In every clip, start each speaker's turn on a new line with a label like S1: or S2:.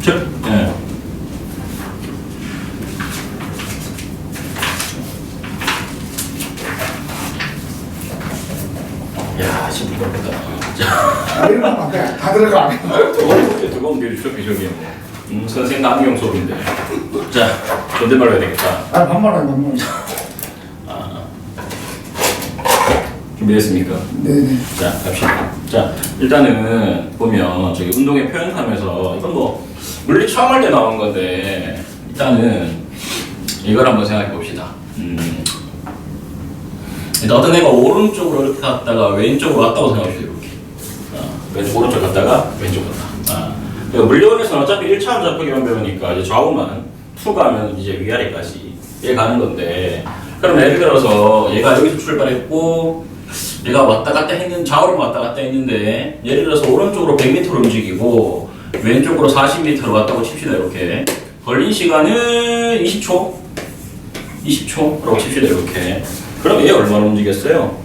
S1: 예. 야, 지금 이거 보다.
S2: 아, 이러면 안 돼. 다 들어가.
S1: 뜨거운 게 저기 선생 남경 수업인데. 자, 존댓말로 해야 되겠다.
S2: 아, 반말하네.
S1: 준비됐습니까?
S2: 네네.
S1: 자, 갑시다. 자, 일단은 보면 저기 운동의 표현하면서 이건 뭐 물리 처음 할 때 나온 건데 일단은 이걸 한번 생각해 봅시다. 일단 어떤 애가 오른쪽으로 이렇게 갔다가 왼쪽으로 왔다고 생각해요. 이렇게. 오른쪽 갔다가 왼쪽 갔다. 물리원에서는 어차피 1차원 좌표기만 배우니까 이제 좌우만 2 가면 이제 위아래까지 얘 가는 건데 그럼 예를 들어서 얘가 여기서 출발했고 얘가 왔다 갔다 했는 좌우로 왔다 갔다 했는데 예를 들어서 오른쪽으로 100m를 움직이고 왼쪽으로 40m를 왔다고 칩시다. 이렇게 걸린 시간은 20초라고 칩시다. 이렇게 그럼 얘 얼마나 움직였어요?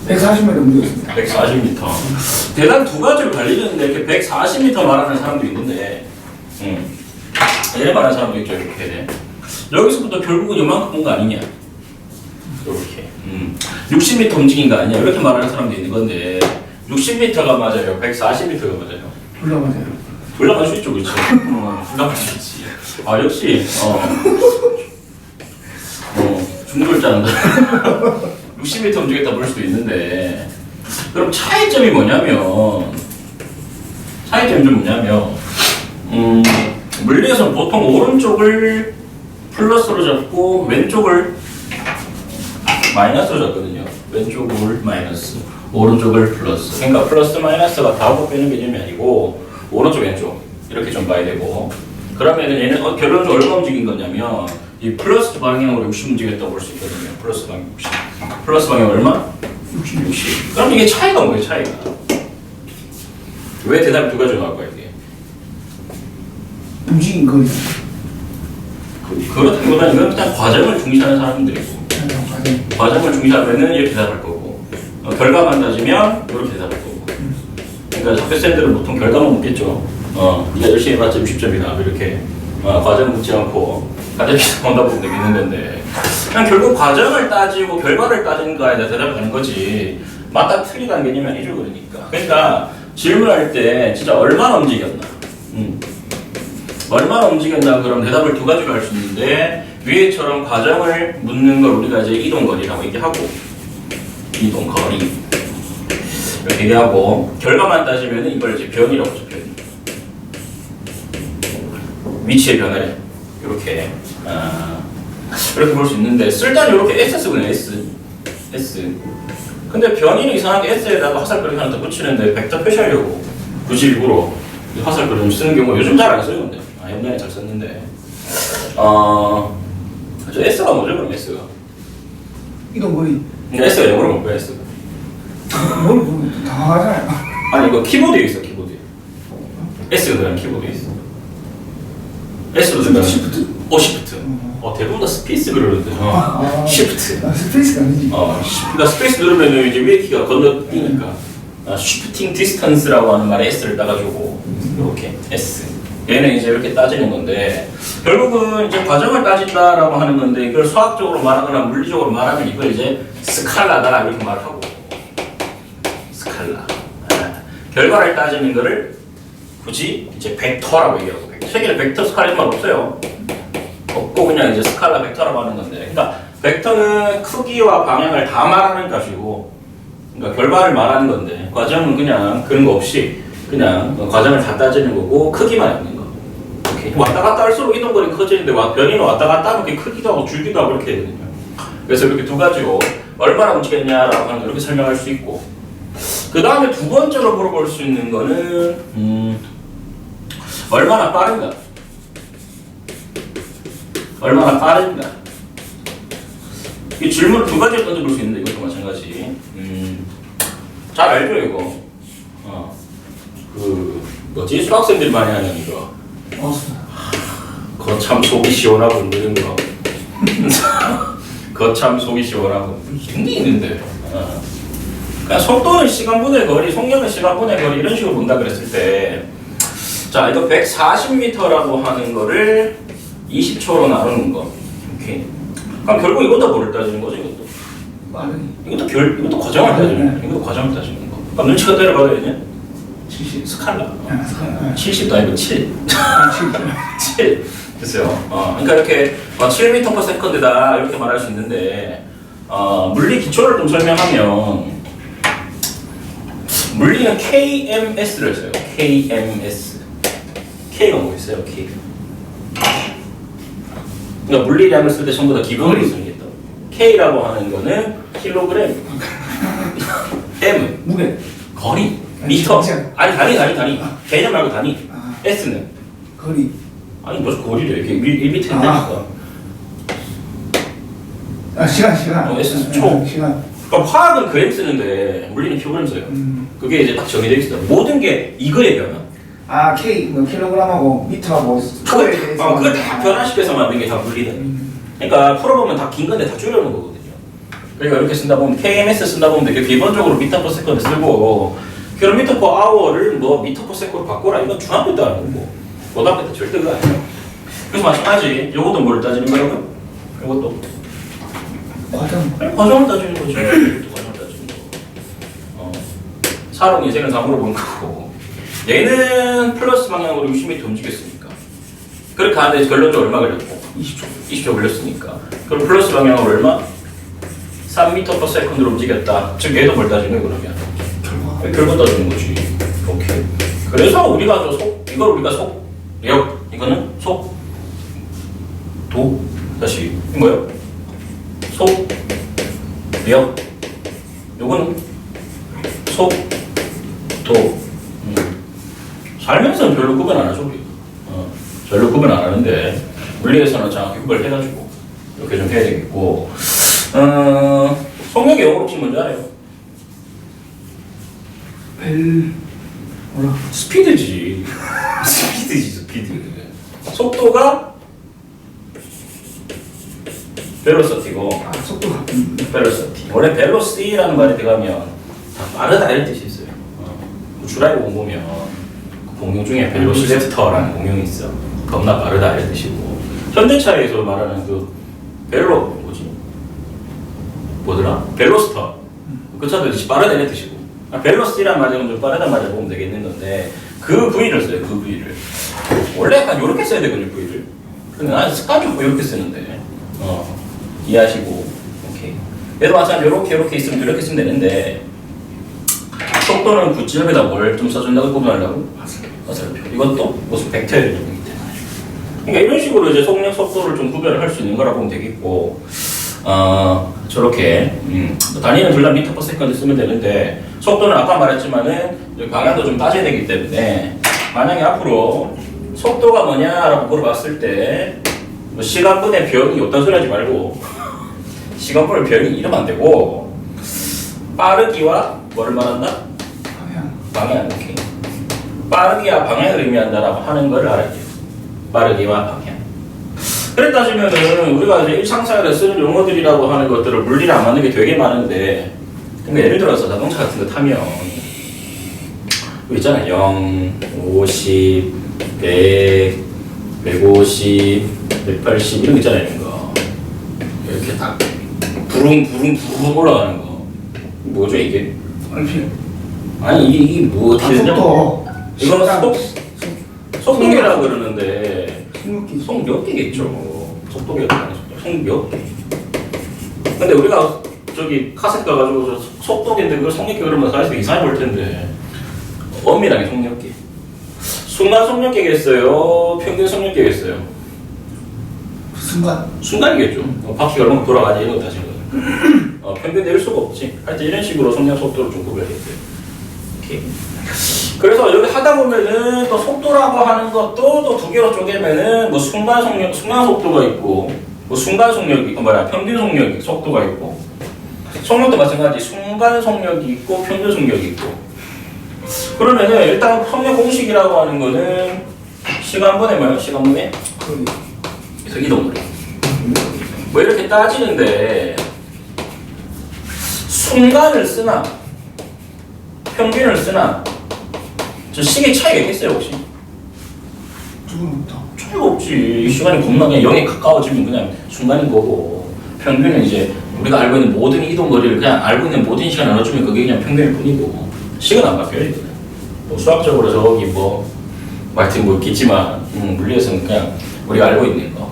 S2: 140m 움직였습니다.
S1: 140m. 대략 두 가지로 갈리는데 이렇게 140m 말하는 사람도 있는데, 얘 말하는 사람도 있죠. 이렇게 여기서부터 결국은 이만큼 온 거 아니냐? 이렇게 60m 움직인 거 아니냐? 이렇게 말하는 사람도 있는 건데 60m가 맞아요? 140m가 맞아요?
S2: 불러맞아요.
S1: 불러갈 수 있죠, 그렇지? 불러갈 수 있지. 아 역시 중졸자는 60m 움직였다 볼 수도 있는데 그럼 차이점이 뭐냐면 물리에서는 보통 오른쪽을 플러스로 잡고 왼쪽을 마이너스로 잡거든요. 왼쪽을 마이너스, 오른쪽을 플러스. 그러니까 플러스 마이너스가 다하고 빼는 개념이 아니고 오른쪽 왼쪽 이렇게 좀 봐야 되고 그러면은 얘는 결론적으로 얼마 움직인 거냐면 이 플러스 방향으로 60 움직였다고 볼 수 있거든요. 플러스 방향 60. 플러스 방향 얼마? 60. 그럼 이게 차이가 뭐예요? 차이가. 왜 대답이 두 가지로 나올 거야 이게?
S2: 움직인 거리.
S1: 그렇다기보다는 이건 일단 과정을 중시하는 사람들이고 과정을 중시하면은 이렇게 대답할 거고 결과만 따지면 이렇게 대답할 거고 그러니까 학교생들은 보통 결과만 묻겠죠. 네가 열심히 해봤자 60점이다 이렇게 과정을 묻지 않고 가정에서 온다 보면 되겠는 건데 그냥 결국 과정을 따지고 결과를 따지는 거에 대해 대답하는 거지 맞다 틀리다는 개념이 아니죠. 그러니까 질문할 때 진짜 얼마나 움직였나 얼마나 움직였나 그럼 대답을 두 가지로 할 수 있는데 위에처럼 과정을 묻는 걸 우리가 이제 이동거리라고 얘기하고 이동거리 이렇게 얘기하고 결과만 따지면 이걸 이제 변이라고 하죠. 변이. 위치의 변화래. 이렇게 이렇게 볼 수 있는데 쓸 때는 이렇게 S 쓰거든요. S. 근데 변이는 이상하게 S에다가 화살표를 하나 더 붙이는데 벡터 표시하려고 굳이 일부러 화살표를 좀 쓰는 경우 요즘 잘 안 써요. 근데 옛날에 잘 썼는데 저 S가 뭐죠? 그럼 S가
S2: 이동 거리.
S1: S가 영어로 뭐야? S가
S2: 뭘 모르겠어. 다 하잖아요.
S1: 아니 이거 키보드에 있어. 키보드에 S가 들어가는 키보드에 있어. S로 들어가는
S2: 시프트.
S1: 시프트. 대부분 다 스페이스 그러는데. 시프트.
S2: 스페이스가 아니지.
S1: 그러니까 스페이스 누르면 이제 위에 키가 건너뛰니까. 쉬프팅 디스턴스라고 하는 말에 S를 따가지고 이렇게 S. 얘는 이제 이렇게 따지는 건데 결국은 이제 과정을 따진다라고 하는 건데 이걸 수학적으로 말하거나 물리적으로 말하면 이걸 이제 스칼라다 이렇게 말하고 스칼라. 결과를 따지는 거를 굳이 이제 벡터라고 얘기하고 세계에 벡터 스칼라 말 없어요. 없고 그냥 이제 스칼라 벡터라고 하는 건데 그러니까 벡터는 크기와 방향을 다 말하는 것이고 그러니까 결과를 말하는 건데 과정은 그냥 그런 거 없이 그냥 과정을 다 따지는 거고 크기만 있는 거. 이렇게 왔다 갔다 할수록 이동거리 커지는데 변이는 왔다 갔다 하면 크기도 하고 줄기도 하고 이렇게 되거든요. 그래서 이렇게 두 가지로 얼마나 움직였냐라고 하는 걸 이렇게 설명할 수 있고 그 다음에 두 번째로 물어볼 수 있는 거는 얼마나 빠른가? 얼마나 빠른가? 이 질문을 두 가지로 던져볼 수 있는데 이것도 마찬가지. 잘 알죠 이거? 뭐지? 수학생들이 많이 하는 이거. 거참 속이 시원하군 이런 거. 거참 속이 시원하군. 이런 게 있는데. 그냥 속도는 시간분의 거리, 속력은 시간분의 거리 이런 식으로 본다 그랬을 때 자, 이거 140m라고 하는 거를 20초로 나누는 거. 오케이. 그럼 결국 이것도 뭐를 따지는 거죠, 이것도?
S2: 빠르기.
S1: 이것도 과정을 따지는 거. 이것도 과정을 따지는 거. 그럼 눈치가 때려봐야 70 스칼라.
S2: 스칼라.
S1: 70도 아니고 7.
S2: 아,
S1: 7. 됐어요. 그러니까 이렇게 7m/s다 이렇게 말할 수 있는데 물리 기초를 좀 설명하면 물리는 KMS를 써요. KMS. K가 뭐 있어요? K. 그러니까 물리량을 쓸 때 전부 다 기본으로 쓰겠다. K라고 하는 거는 킬로그램. M
S2: 무게.
S1: 거리. 미터.
S2: 시간.
S1: 아니 단위. 개념 말고 단위.
S2: 아.
S1: S는
S2: 거리.
S1: 아니 무슨 거리래 이렇게 1m 된다니까.
S2: 아, 시간.
S1: S 초.
S2: 시간.
S1: 그러니까 화학은 그램 쓰는데 물리는 킬로그램 써요. 그게 이제 딱 정해져 있어요. 모든 게 이거의 변화.
S2: 아, K, 뭐 킬로그램하고 미터하고 초에 대해서.
S1: 그걸 다 변화시켜서 만든 게 다 물리는. 그러니까 풀어보면 다 긴 건데 다 줄여놓은 거거든요. 그러니까 이렇게 쓴다 보면 KMS 쓴다 보면 되게 기본적으로 미터 퍼 세컨드 쓰고 킬로미터 퍼 아워를 뭐 미터 퍼 세컨드 바꿔라 이건 중학교 때 하는 거고 고등학교 때 절대 그거 아니에요. 그래서 마찬가지 요것도 뭘 따지는 거라고요? 요것도
S2: 과정.
S1: 과정을 따지는 거죠. 이것도 과정을 따지는 거. 사람 인생을 다 물어보는 거고 얘는 플러스 방향으로 60m 움직였으니까 그렇게 하는데 결론적으로 얼마 걸렸고 20초 걸렸으니까 그럼 플러스 방향으로 얼마? 3m/s로 움직였다. 즉 얘도 뭘 따지는 거야 그러면? 결과 따지는 거지. 오케이. 그래서 우리가 이걸 우리가 속력 이거는 속도 다시 뭐요? 속력 요거는 속도. 살면서는 별로 구분 안 하죠 우리. 별로 구분 안 하는데 물리에서는 정확히 구별해가지고 이렇게 좀 해야 되겠고. 속력의 영어로 혹시 뭔지 알아요?
S2: 뭐라?
S1: 스피드지. 스피드. 속도가 벨로시티고.
S2: 아, 속도가.
S1: 벨로시티. 원래 벨로시라는 말이 들어가면 다 빠르다 이런 뜻이 있어요. 주라이브 공보면 그 공용 중에 벨로시랩터라는 공용이 있어. 겁나 빠르다 이런 뜻이고. 현대차에서 말하는 그 뭐더라? 벨로스터. 그 차도 이제 빠르다 이런 뜻이고. 벨로시란 말은 좀 빠르단 말을 보면 되겠는 건데 그 부위를 써요. 그 부위를. 원래 약간 이렇게 써야 되거든요. 부위를. 근데 나는 습관적으로 이렇게 쓰는데 이해하시고. 오케이. 얘도 마찬가지로 이렇게 있으면 이렇게 쓰면 되는데 속도는 구찌역에다 뭘 좀 써준다고 구분하려고? 화살표. 이것도 무슨 벡터의 이름이기 때문에. 그러니까 이런 식으로 이제 속력, 속도를 좀 구별을 할 수 있는 거라고 보면 되겠고, 저렇게 단위는 둘 다 미터 퍼 세컨드 쓰면 되는데 속도는 아까 말했지만은 방향도 좀 따져야 되기 때문에 만약에 앞으로 속도가 뭐냐라고 물어봤을 때 뭐 시간분의 변이 어떤 소리 하지 말고 시간분의 변이 이러면 안 되고 빠르기와 뭐를 말한다? 방향. 오케이. 빠르기와 방향을 의미한다라고 하는 걸 알아야 돼요. 빠르기와 방향. 그래 따지면은 우리가 이제 일상생활에 쓰는 용어들이라고 하는 것들을 물리를 안 맞는 게 되게 많은데, 그러니까 예를 들어서 자동차 같은 거 타면 뭐 있잖아. 0, 50, 100, 150, 180 이런 거 있잖아요. 이런 거 이렇게 딱 부릉 올라가는 거 뭐죠 이게? 아니 이게 뭐 어떻게 되냐? 이거 속도계라고 그러는데 속력계겠죠. 속도계가 아니죠. 속력계. 근데 우리가 저기 카세트 가가지고 속도계인데 그걸 속력계 그러면 사실 이상해 볼 텐데 엄밀하게 속력계. 순간 속력계겠어요? 평균 속력계겠어요? 순간이겠죠. 바퀴가 얼마나 돌아가지 이런 거 다시 평균 내릴 수가 없지. 하여튼 이런 식으로 속력 속도를 좀 구별했어요. 오케이. 그래서 여기 하다 보면은 또 속도라고 하는 것도 또 두 개로 쪼개면은 뭐 순간 속도가 있고, 뭐 순간 속력이 평균 속도가 있고, 속력도 마찬가지 순간 속력이 있고 평균 속력이 있고. 그러면은 일단 속력 공식이라고 하는 거는 시간분의 뭐예요? 시간분의 그래서 이동거리. 뭐 이렇게 따지는데 순간을 쓰나 평균을 쓰나 저 시계 차이가 있겠어요 혹시?
S2: 조금 없다.
S1: 차이가 없지. 이 시간이 겁나 그냥 0에 가까워지면 그냥 순간인 거고, 평균은 이제 우리가 알고 있는 모든 이동 거리를 그냥 알고 있는 모든 시간을 나눠주면 그게 그냥 평균일 뿐이고, 식은 안 바뀌어요. 이거는. 뭐 수학적으로 저기 뭐 하여튼 뭐 있겠지만 물리에서는 그냥 우리가 알고 있는 거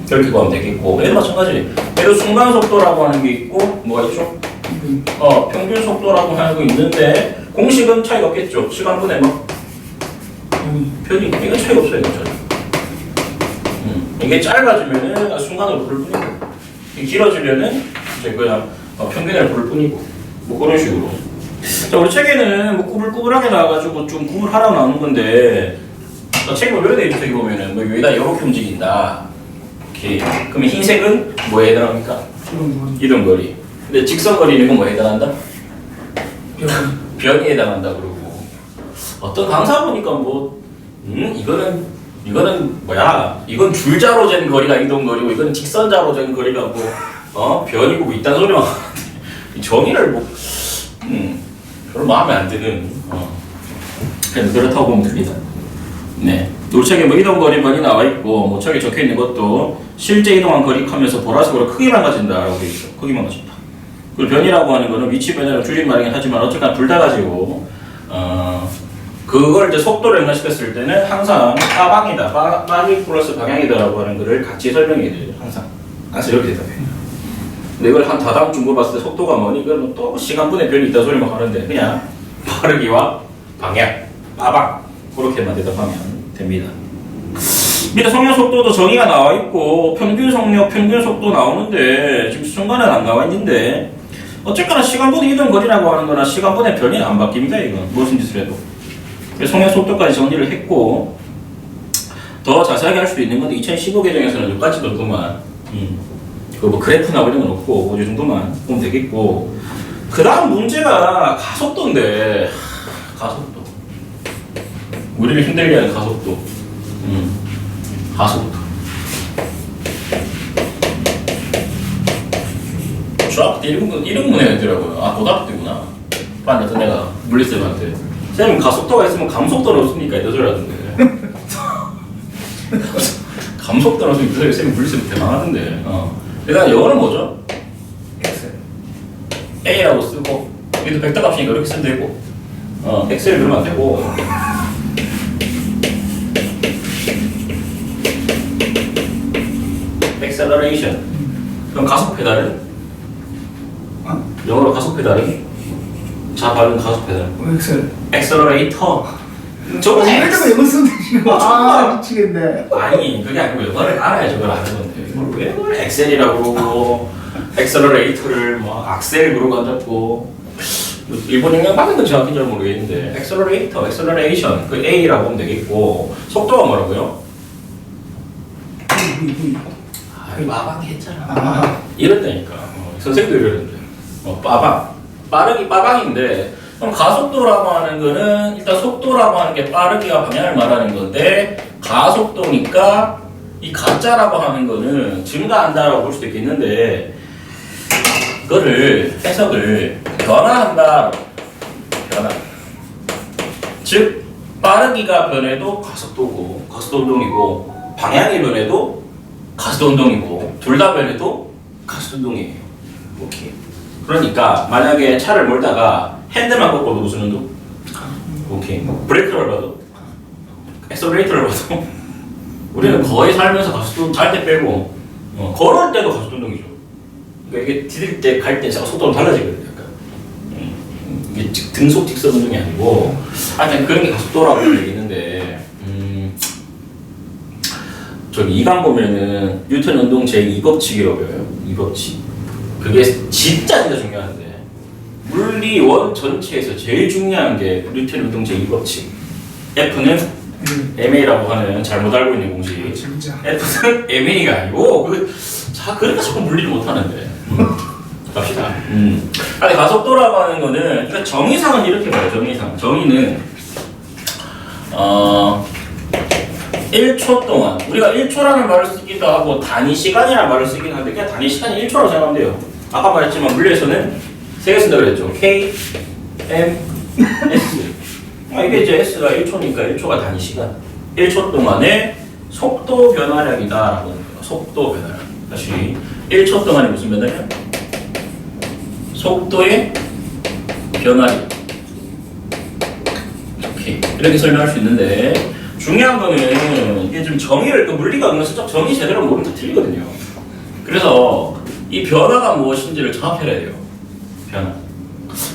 S1: 그렇게 구하면 되겠고, 얘도 마찬가지. 얘도 순간 속도라고 하는 게 있고 뭐가 있죠? 평균 속도라고 하는 거 있는데 공식은 차이가 없겠죠. 시간분의 뭐 편이 이건 차이가 없어요. 이건 전혀. 이게 짧아지면은 순간으로 부를 뿐이고, 이게 길어지면은 이제 그냥 평균을 부를 뿐이고, 뭐 그런 식으로. 자, 우리 책에는 뭐 꾸불꾸불하게 나와가지고 좀 구분하라고 나오는 건데, 책이 왜 되어 있죠? 여기 보면은 뭐 여기다 이렇게 움직인다. 오케이. 그러면 흰색은 뭐에 해당합니까? 이동거리. 근데 직선거리는 이건 뭐에 해당한다? 변이 해당한다 그러고. 어떤 강사 보니까 뭐 이거는 뭐야? 이건 줄자로 잰 거리가 이동거리고 이거는 직선자로 잰 거리가 뭐 변이고 뭐 이딴 소리만 하는데 정의를 뭐 별로 마음에 안 드는 그냥 그렇다고 보면 됩니다. 네. 우리 책에 뭐 이동거리 변이 나와 있고, 뭐 책에 적혀 있는 것도 실제 이동한 거리 하면서 보라색으로 크게 망가진다라고 되어 있죠. 크게 망가진다. 그리고 변이라고 하는 거는 위치 변화를 줄임말이긴 하지만 어쨌거나 둘 다 가지고 그걸 이제 속도를 연관시켰을 때는 항상 빠방이다, 빠르기 플러스 방향이다라고 하는 거를 같이 설명해야 돼요. 항상. 그래서 이렇게 대답해요. 근데 이걸 한 다다음 중 물어봤을 때 속도가 뭐니? 그러면 또 시간분의 변이 있다 소리만 하는데 그냥 빠르기와 방향, 빠방 그렇게만 대답하면 됩니다. 밑에 성역 속도도 정의가 나와 있고 평균 속력, 평균 속도 나오는데 지금 순간은 안 나와 있는데 어쨌거나 시간분의 이동 거리라고 하는 거나 시간분의 변이는 안 바뀝니다. 이건 무슨 짓을 해도. 그래서 성역 속도까지 정리를 했고, 더 자세하게 할 수도 있는 건데 2015 개정에서는 여기까지 넣고만 그 뭐 그래프 나오는 건 없고 이 정도만 보면 되겠고, 그 다음 문제가 가속도인데 가속도. 우리를 힘들게 하는 가속도. 가속도. 중학교 때 이런 문 해야되더라고요. 아, 고등학교 때구나. 반했던 내가 물리쌤한테. 쌤, 가속도가 있으면 감속도는 없습니까? 이런 소리 하던데. 감속도는 없으면 쌤이 물리쌤 대망하던데. 일단 영어는 뭐죠? A라고 쓰고, 여기도 벡터 값이니까 이렇게 쓰면 되고, X를 누르면 안 되고, acceleration. 그럼 가속 페달은? 영어로 가속 페달은? 자, 발음 가속 페달. accelerator. 저거
S2: 왜 자꾸 영어 쓰는데 지금? 아, 미치겠네.
S1: 아니, 그게 아니고 영어를 알아야 저걸 아는 건데. 이걸 왜 그걸 엑셀이라고 그러고, 액셀러레이터를 뭐 악셀 그러고 앉았고, 일본 영양 받은 건 정확히 잘 모르겠는데, 액셀러레이터, 액셀러레이션, 그 A라고 하면 되겠고, 속도가 뭐라고요? 빠방 했잖아. 이런다니까. 선생님도 이러는데. 빠방. 빠르기 빠방인데, 그럼 가속도라고 하는 거는 일단 속도라고 하는 게 빠르기와 방향을 말하는 건데, 가속도니까 이 가짜라고 하는 거는 증가한다라고 볼 수도 있겠는데, 그거를 해석을 변화한다. 변화. 즉 빠르기가 변해도 가속도고 가속도 운동이고, 방향이 변해도 가속도 운동이고, 둘 다 변해도 가속도 운동이에요. 오케이. 그러니까 만약에 차를 몰다가 핸들만 꺾어도 무슨 운동? 오케이. 브레이크를 봐도, 액셀레이터를 봐도 우리는 거의 살면서 가속도 잘 때 빼고 걸을 때도 가속도 운동이죠. 그러니까 이게 디딜 때 갈 때 속도는 달라지거든요. 약간. 이게 등속 직선 운동이 아니고 하여튼 그런 게 가속도라고 얘기했는데, 저기 2강 보면은 뉴턴 운동 제2법칙이라고 해요. 2법칙. 그게 진짜 중요한데, 물리 원 전체에서 제일 중요한 게 뉴턴 운동 제2법칙. F는 MA라고 하는 잘못 알고 있는 공식.
S2: 진짜.
S1: F는 MA가 아니고 그러니까 자꾸 물리를 못하는데. 갑시다. 아니, 가속도라고 하는 거는, 그러니까 정의상은 이렇게 봐요. 정의상. 정의는 1초 동안, 우리가 1초라는 말을 쓰기도 하고 단위 시간이라는 말을 쓰기도 하는데 그냥 단위 시간이 1초라고 생각하면 돼요. 아까 말했지만 물리에서는 세 개 쓴다 그랬죠. K, M, S. 이게 이제 S가 1초니까 1초가 단위 시간. 1초 동안의 속도 변화량이다라고 하는 거예요. 속도 변화량. 다시 1초 동안에 무슨 변화량? 속도의 변화량. 오케이. 이렇게 설명할 수 있는데 중요한 거는 이게 좀 정의를 그 물리가 없는 수적 정의 제대로 모르면 다 틀리거든요. 그래서 이 변화가 무엇인지를 정확히 알아야 돼요. 변화.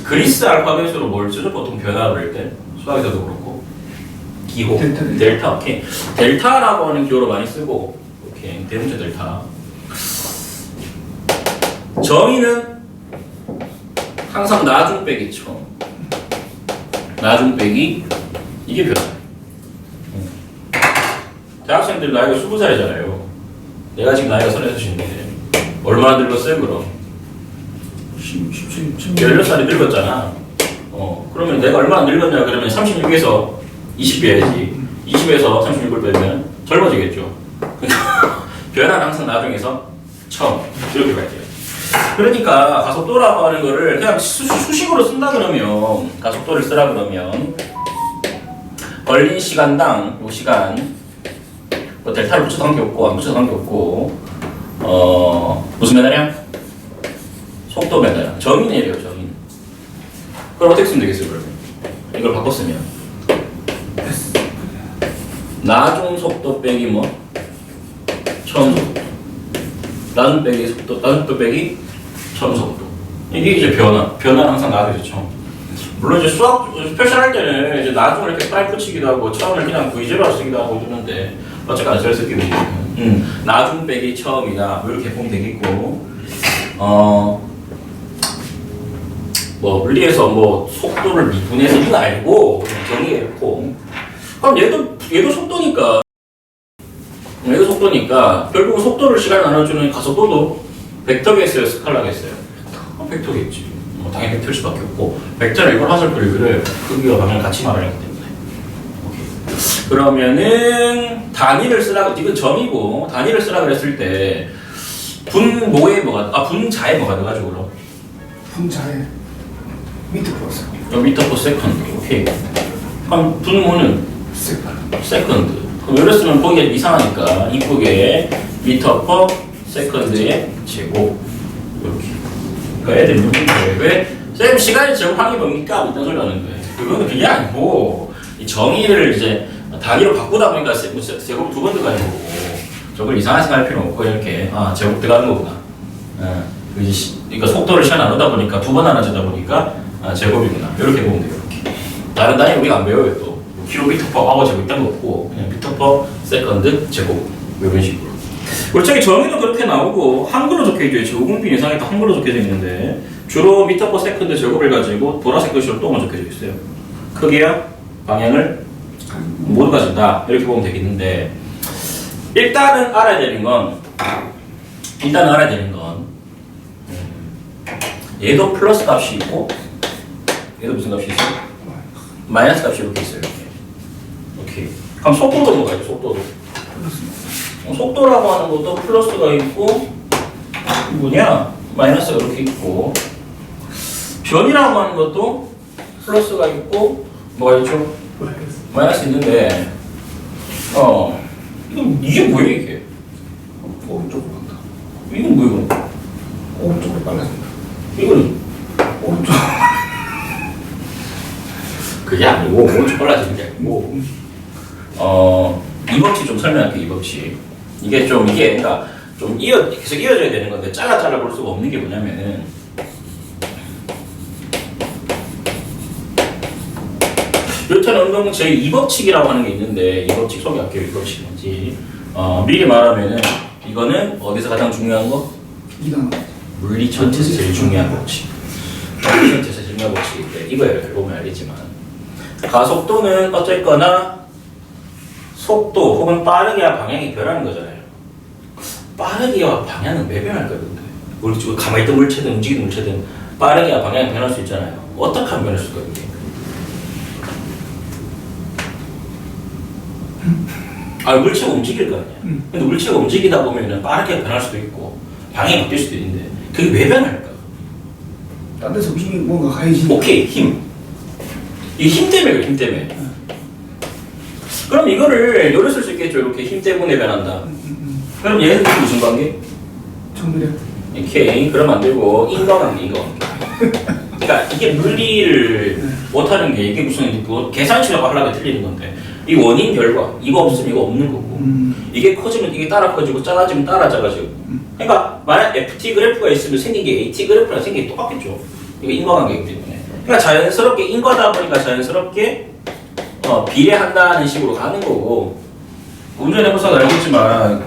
S1: 그리스 알파벳으로 뭘 쓰죠? 보통 변화를 할 때 수학에서도 그렇고 기호 델타. 오케이. 델타라고 하는 기호로 많이 쓰고 오케이 대문자 델타. 정의는 항상 나중 빼기 처음. 나중 빼기 이게 변화. 대학생들 나이가 20살이잖아요. 내가 지금 나이가 36인데 얼마나 늙었어요 그럼? 16살이 늙었잖아. 그러면 내가 얼마나 늙었냐 그러면 36에서 20 빼야지. 20에서 36을 빼면 젊어지겠죠. 변화는 항상 나중에서 처음 이렇게 갈게요. 그러니까 가속도라고 하는 거를 그냥 수식으로 쓴다 그러면 가속도를 쓰라 그러면 걸린 시간당 요 시간 뭐 델타를 붙여도 관계없고 안 붙여도 관계없고 무슨 변화량? 속도 변화량. 정의네요 정의. 그럼 어떻게 쓰면 되겠어요 그러면? 이걸 바꿨으면 나중 속도 빼기 뭐? 처음 속도. 나중 빼기 속도. 나중 속도 빼기 처음 속도. 이게 이제 변화. 변화는 항상 나중이죠 처음. 물론 이제 수학 스페셜 할 때는 이제 나중을 이렇게 빨리 붙이기도 하고 처음을 그냥 V제로 쓰기도 하고 이러는데 어쨌거나 잘 쓰기도 해요. 나중 빼기 처음이다. 이렇게 보면 되겠고 뭐 물리에서 뭐 속도를 미분해서 이건 알고 정의했고 그럼 얘도 속도니까 결국은 속도를 시간 나눠주는 가속도도 벡터겠어요 스칼라겠어요? 벡터겠지. 당연히 벡터일 수밖에 없고 벡터를 이걸 화살표 이거를 크기와 방향을 같이 말하기 때문에 오케이. 그러면은 단위를 쓰라 이건 점이고 단위를 쓰라 그랬을 때 분모에 분자에 뭐가 돼가지고 그럼
S2: 분자에 미터 플러스
S1: 미터 퍼 세컨드. 오케이. 그럼 분모는
S2: 세컨드.
S1: 세컨드. 그럼 이래 쓰면 보기가 이상하니까 이쁘게 미터 퍼 세컨드의 제곱 이렇게. 그러니까 애들이 묻는 거예요. 왜? 쌤 시간의 제곱항이 뭡니까? 이딴 소리 하는 거예요. 그거는 그게 아니고 이 정의를 이제 단위로 바꾸다 보니까 제곱 두 번 들어가는 거고 저걸 이상하게 생각할 필요 없고 이렇게 제곱 들어가는 거구나. 그러니까 속도를 시간 나누다 보니까 두 번 나눠지다 보니까 제곱이구나. 이렇게 보면 돼요. 이렇게. 다른 단위 우리가 안 배워요 또. 킬로미터 퍼 아워 제곱 이딴 거 없고 그냥 미터 퍼 세컨드 제곱 이런 식으로. 골짜기 정의도 그렇게 나오고 한글로 적혀있죠. 지금 5분빈 이상에 다 한글로 적혀져 있는데 주로 미터 퍼 세컨드 제곱을 가지고 보라색 글씨로 또 적혀져 있어요. 크기와 방향을 모두 가진다. 이렇게 보면 되겠는데 일단은 알아야 되는 건 얘도 플러스 값이 있고 얘도 무슨 값이 있어요? 마이너스 값이 이렇게 있어요. 오케이. 그럼 속도도 뭐가요? 속도도. 속도라고 하는 것도 플러스가 있고 뭐냐? 마이너스가 이렇게 있고 변이라고 하는 것도 플러스가 있고 뭐가 있죠? 마이너스 있는데 이게 뭐예요 이게?
S2: 오른쪽으로 간다.
S1: 이건 뭐예요?
S2: 오른쪽으로 빨라진다.
S1: 이거는
S2: 오른쪽.
S1: 그게 아니고 오른쪽 빨라지는 게 아니고 이 법칙 좀 설명할게요. 이 법칙 이게 그러니까 좀 계속 이어져야 되는 건데 잘라 볼 수가 없는 게 뭐냐면은 뉴턴 운동 제2법칙이라고 하는 게 있는데 이 법칙 소개할게요. 이 법칙이 뭔지 미리 말하면은 이거는 어디서 가장 중요한 거?
S2: 이단.
S1: 물리 전체에서 제일 중요한 법칙. 물리 전체에서 제일 중요한 법칙인데 이거예요. 이렇게 보면 알겠지만 가속도는 어쨌거나 속도 혹은 빠르게와 방향이 변하는 거잖아요. 빠르게와 방향은 왜 변할까요? 근데 가만히 있던 물체든 움직이는 물체든 빠르게와 방향이 변할 수 있잖아요. 어떻게 하면 변할 수 있거든요? 물체가 움직일 거 아니야. 근데 물체가 움직이다 보면은 빠르게 변할 수도 있고 방향이 바뀔 수도 있는데 그게 왜 변할까?
S2: 딴 데서 힘이 뭔가 가해지는.
S1: 오케이 힘. 이 힘 때문에 그래. 힘 때문에. 그럼 이거를 요리 쓸 수 있겠죠. 이렇게 힘 때문에 변한다. 그럼 얘네들이 무슨 관계?
S2: 정밀해.
S1: 오케이. 그러면 안 되고 인과관계, 인과관계. 그러니까 이게 물리를 못하는 게 이게 무슨 뭐 계산식으로 하려면 틀리는 건데 이 원인 결과 이거 없으면 이거 없는 거고 이게 커지면 이게 따라 커지고 작아지면 따라 작아지고 그러니까 만약 FT 그래프가 있으면 생긴 게 AT 그래프랑 생긴 게 똑같겠죠. 이거 인과관계이기 때문에 그러니까 자연스럽게 인과다 보니까 자연스럽게 비례한다는 식으로 가는 거고 운전해보셔서 알겠지만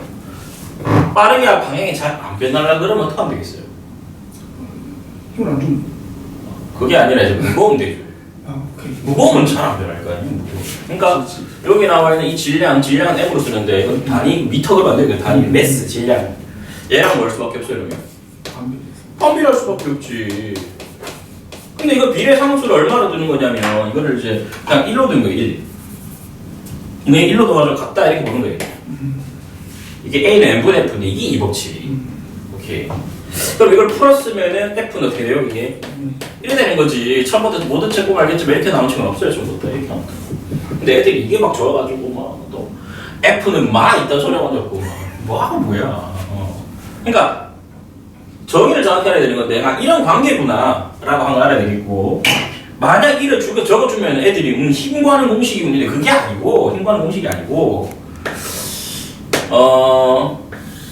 S1: 빠르게 방향이 잘 안 변하려 그러면 어떻게 하면 되겠어요?
S2: 힘을 안 좀.
S1: 그게 아니라 이제 무거우면 되죠.
S2: 아, 오케이.
S1: 무거우면 잘 안 변할 거 아니에요. 그러니까 여기 나와 있는 이 질량은 M으로 쓰는데 이건 단위 미터가 안 되고 단위 매스 질량. 얘랑 뭘 수밖에 없어요, 그러면? 반비례할 수밖에 없지. 근데 이거 비례 상수를 얼마로 두는 거냐면 이거를 이제 그냥 1로 두는 거예요. 1. 이게 1로 둬가지고 같다 이렇게 보는 거예요. 이게 A는 n분의 F인데 이게 2 법칙. 오케이. 그럼 이걸 풀었으면은 F는 어떻게 돼요? 이게 이래 되는 거지. 처음부터 모든 책 보면 알겠지만 이렇게 나온 책은 없어요. 처음부터 이렇게 나온 거. 근데 애들이 이게 막 좋아가지고 막 또 F는 막 있다 소리 가지고 뭐하고 뭐야. 그러니까 정의를 정확히 알아야 되는 건데 아 이런 관계구나 라고 한 걸 알아야 되겠고 만약 이를 적어주면 애들이 힘과는 공식이 있는데 그게 아니고 힘과는 공식이 아니고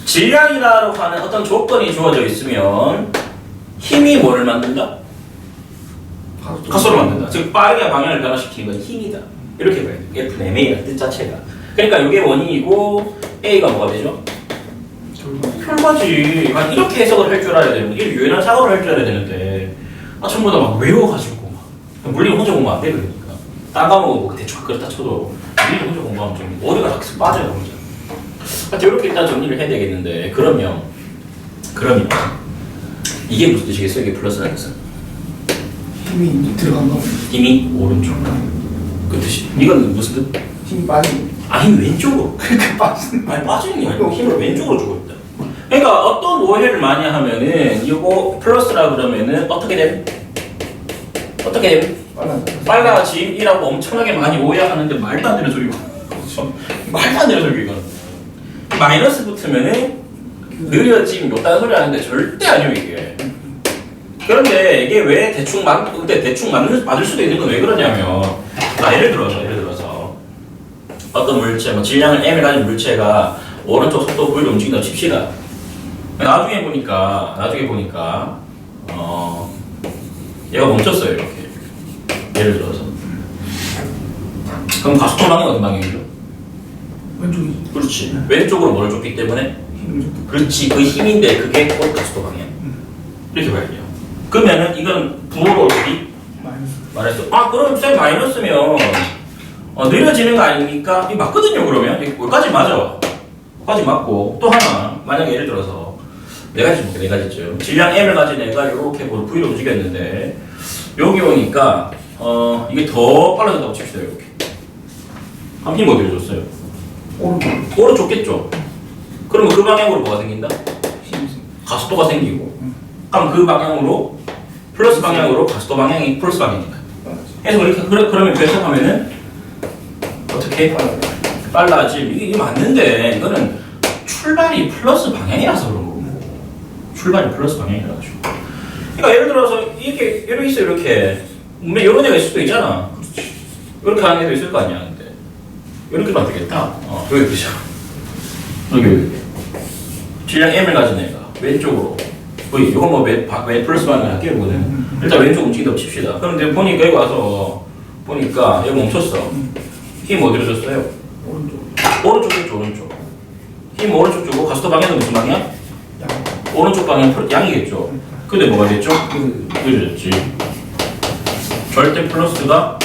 S1: 질량이라고 하는 어떤 조건이 주어져 있으면 힘이 뭐를 만든다? 가소를 만든다. 즉 빠르게 방향을 변화시키는 건 힘이다. 이렇게 봐야 돼. F는 MA라는 뜻 자체가. 그러니까 이게 원인이고 A가 뭐가 되죠? 결과지. 이렇게 해석을 할 줄 알아야 되는 이게 유연한 사고를 할 줄 알아야 되는데 전부 다 막 외워가지고 막 물리 혼자 공부 안 돼. 그러니까 딴 과목은 뭐 대충 그렇다 쳐도 물리 혼자 공부하면 좀 머리가 다 빠져요 혼자. 이렇게 일단 정리를 해야 되겠는데 그러면 이게 무슨 뜻이겠어요? 이게 플러스 아니겠어?
S2: 힘이 들어간 거.
S1: 힘이 오른쪽 그 뜻이 이건 무슨 뜻?
S2: 힘이 빠지고.
S1: 힘 왼쪽으로
S2: 그렇게 빠지는.
S1: 아니 빠지는 게 아니고 힘을 왼쪽으로 주고 있다. 그러니까 어떤 오해를 많이 하면은 이거 플러스라 그러면은 어떻게 됨? 빨라짐이라고 엄청나게 많이 오해하는데 말도 안 되는 소리고 말도 안 되는 소리고 마이너스 붙으면은 느려짐 요딴 소리 하는데 절대 아니에요 이게. 그런데 이게 왜 대충 맞을 수도 있는 건 왜 그러냐면 예를 들어서 어떤 물체 뭐 질량을 m을 가진 물체가 오른쪽 속도 v로 움직인다 칩시다. 나중에 보니까 얘가 멈췄어요 이렇게. 예를 들어서 그럼 가속도 방향이 어떤 방향이죠?
S2: 왼쪽이지.
S1: 그렇지. 왼쪽으로 뭐를 줬기 때문에?
S2: 힘을 줬다.
S1: 그렇지. 그 힘인데 그게 곧 가속도 방향. 이렇게 봐야 돼요. 그러면은 이건 부호로 어디?
S2: 마이너스.
S1: 말했어. 그럼 쌤 마이너스면 느려지는 거 아닙니까? 이게 맞거든요 그러면. 여기까지 맞아. 여기까지 맞고 또 하나 만약에 예를 들어서 네 가지죠. 질량 m을 가진 애가 이렇게 V로 움직였는데 여기 오니까 이게 더 빨라졌다고 칩시다 이렇게. 그럼 힘 어디로 줬어요? 오른 줬겠죠. 그러면 그 방향으로 뭐가 생긴다? 가속도가 생기고. 그럼 그 방향으로 플러스 방향으로 가속도 방향이 플러스 방향이니까. 해서 그러면 해석하면은 어떻게? 빨라짐. 이게 맞는데 이거는 출발이 플러스 방향이라서 그런 거고. 출발이 플러스 방향이라 가지고. 그러니까 예를 들어서 이렇게 있어 이렇게. 분명 이런 애가 있을 수도 있잖아. 이렇게 하는 애도 있을 거 아니야. 근데 이렇게도 안 되겠다. 여기 보시죠. 여기 질량 m을 가진 애가 왼쪽으로. 이건 뭐 플러스 방향을 할게요. 이거는. 일단 왼쪽 움직이다 칩시다. 그런데 보니까 여기 와서 보니까 여기 멈췄어. 힘 어디로 줬어요? 오른쪽이죠, 오른쪽. 힘 오른쪽 주고 가속도 방향은 무슨 방향? 오른쪽 방향 양이겠죠. 근데 뭐가 됐죠? 느려졌지. 절대 플러스가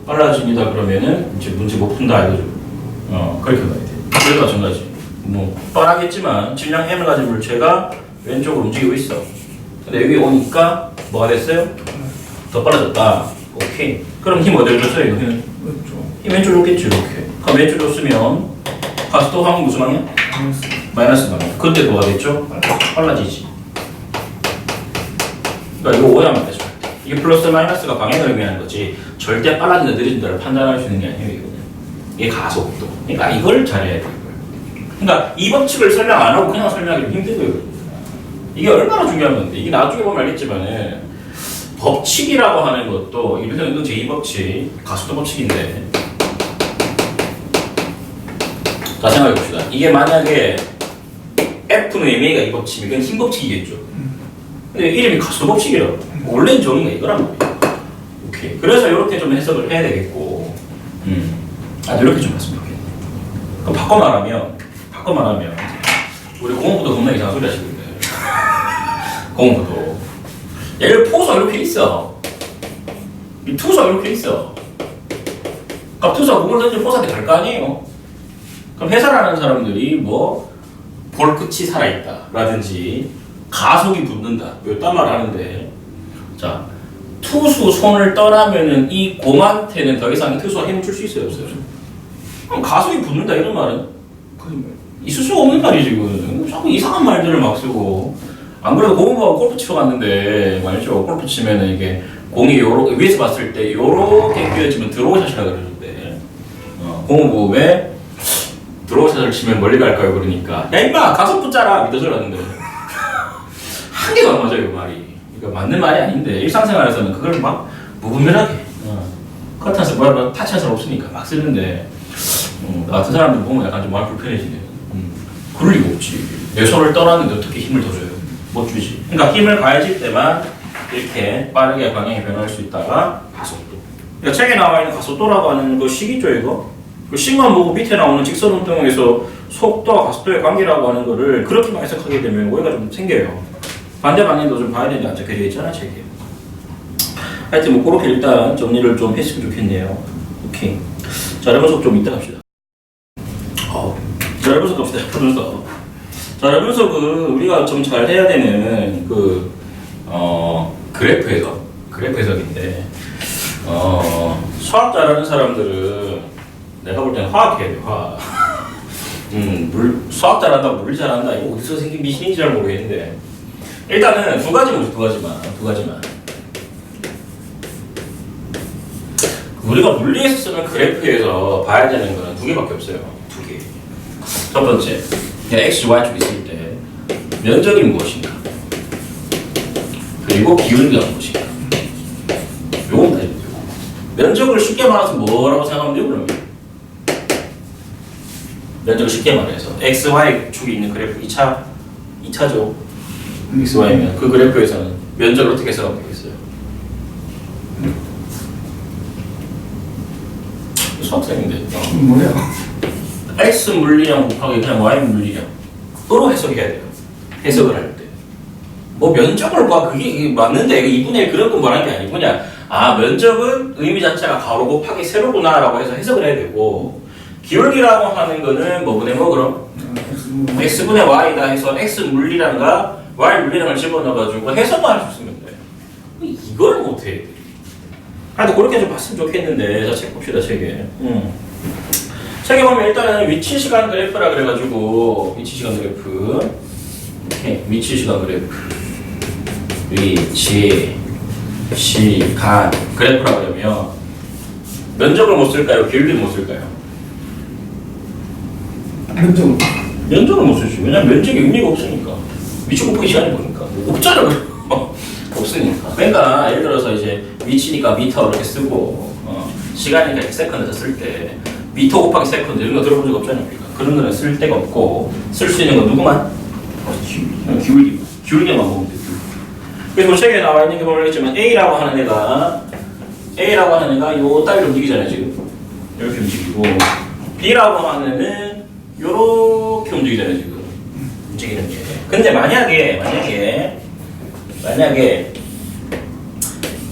S1: 빨라집니다. 그러면은 이제 문제 못 푼다 이거죠. 그렇게 봐야 돼. 그래도 마찬가지. 뭐 뻔하겠지만 질량 m을 가진 물체가 왼쪽으로 움직이고 있어. 근데 여기 오니까 뭐가 됐어요? 더 빨라졌다. 오케이. 그럼 힘 어디로 줬어요? 이거 힘 왼쪽 줬겠지 이렇게. 그럼 왼쪽 줬으면 가속도 하면 무슨 방향? 마이너스 방향. 근데 뭐가 됐죠? 빨라지지. 그러니까 이거 오해하면 안 되죠. 이게 플러스 마이너스가 방향을 의미하는 거지 절대 빨라진다 느려진다를 판단할 수 있는 게 아니에요 이거는. 이게 가속도. 그러니까 이걸 잘해야 돼요. 그러니까 이 법칙을 설명 안 하고 그냥 설명하기 힘들고요. 이게 얼마나 중요한 건데 이게 나중에 보면 알겠지만은 법칙이라고 하는 것도 이런 제2법칙 가속도 법칙인데 자 생각해 봅시다. 이게 만약에 F는 MA가 이 법칙이면 이건 힘 법칙이겠죠. 근데 이름이 가속도 법칙이라고. 원래는 정의가 이거란 말이에요. 오케이. 그래서 이렇게 좀 해석을 해야 되겠고, 이렇게 좀 했으면 좋겠네. 그럼 바꿔 말하면 우리 공업부도 겁나 이상한 소리 하시던데. 공업부도. 얘를 포수가 이렇게 있어. 이 투수가 이렇게 있어. 그럼 투수가 공을 던지면 포수한테 갈 거 아니에요? 그럼 해설하는 사람들이 뭐 볼 끝이 살아있다 라든지 가속이 붙는다 이딴 말 하는데 자 투수 손을 떠나면은 이 공한테는 더 이상 이 투수가 힘을 줄 수 있어요 없어요? 그럼 가속이 붙는다 이런 말은 있을 수가 없는 말이지 지금 자꾸 이상한 말들을 막 쓰고 안 그래도 고무부하고 골프 치러 갔는데 말이죠 골프 치면은 이게 공이 요렇게 위에서 봤을 때 요렇게 끼어지면 드로우샷이라 그러는데 고무부에 드로우샷을 치면 멀리 갈까요? 그러니까 야 임마 가속 붙자라 믿어서 그러는데 한 개도 안 맞아요 그 말이. 그러니까 맞는 말이 아닌데 일상생활에서는 그걸 막 무분별하게 커튼에서 뭐라 타치할 없으니까 막 쓰는데 같은 사람들 보면 약간 좀 마음 불편해지네요. 그럴 리가 없지. 내 손을 떠났는데 어떻게 힘을 더 줘요? 못 주지. 그러니까 힘을 가해질 때만 이렇게 빠르게 방향이 변할 수 있다가 가속도. 그러니까 책에 나와 있는 가속도라고 하는 그 식이죠 이거. 그 식만 보고 밑에 나오는 직선 운동에서 속도와 가속도의 관계라고 하는 거를 그렇게만 해석하게 되면 오해가 좀 생겨요. 반대 방향도 좀 봐야 되는데 안 적혀져 있잖아 책에. 하여튼 뭐 그렇게 일단 정리를 좀 했으면 좋겠네요. 오케이. 자 레몬석 좀 이따 갑시다. 자 레몬석 갑시다. 레몬석. 자 레몬석은 우리가 좀 잘 해야 되는 그 그래프 해석인데 수학 잘하는 사람들은 내가 볼 때는 화학 해야 돼, 화학. 수학 잘한다, 물 잘한다, 이거 어디서 생긴 미신인지 잘 모르겠는데. 일단은 두 가지만. 우리가 물리에서 쓰는 그래프에서 봐야 되는 거는 두 개밖에 없어요. 두 개. 첫 번째, X, Y 쪽 있을 때 면적이 무엇인가? 그리고 기울기가 무엇인가? 요건 다 있죠. 면적을 쉽게 말해서 뭐라고 생각하면 돼요, 그러면? 면적을 쉽게 말해서 X, Y 축이 있는 그래프 2차죠. X, Y면 그 그래프에서는 면적을 어떻게 해석하면 되겠어요? 수학생인데
S2: 뭐야?
S1: X 물리량 곱하기 그냥 Y 물리량으로 해석해야 돼요. 해석을 할 때. 뭐 면적을 봐 그게 맞는데 2분의 1 그런 거 말하는 게 아니구냐. 면적은 의미 자체가 가로 곱하기 세로구나 라고 해서 해석을 해야 되고 기울기라고 하는 거는 뭐분의 뭐 그럼? X분의 Y다 해서 X 물리량과 Y 물리량을 집어넣어가지고 해석만 할 수 있으면 돼. 이걸 못해. 하여튼 그렇게 좀 봤으면 좋겠는데 자 책 봅시다 책에. 책에 보면 일단은 위치시간 그래프라 그래가지고 위치시간 그래프 이렇게 위치시간 그래프 위치시간 그래프라 그러면 면적을 못 쓸까요? 기울기를 못 쓸까요? 면적을 못 쓰지. 왜냐면 면적이 의미가 없으니까. 위치 곱하기 시간이 뭐니까. 없잖아. 없으니까. 그러니까 예를 들어서 이제 위치니까 미터 이렇게 쓰고 시간이니까 세컨드 쓸 때 미터 곱하기 세컨드 이런 거 들어본 적 없잖아요. 그런 거는 쓸 데가 없고 쓸 수 있는 건 누구만? 기울기만 보면 돼. 그래서 뭐 책에 나와 있는 게 보면 알겠지만 A라고 하는 애가 요 따위로 움직이잖아요 지금. 이렇게 움직이고 B라고 하는 애는 요렇게 움직이잖아요 지금. 움직이는 게. 근데 만약에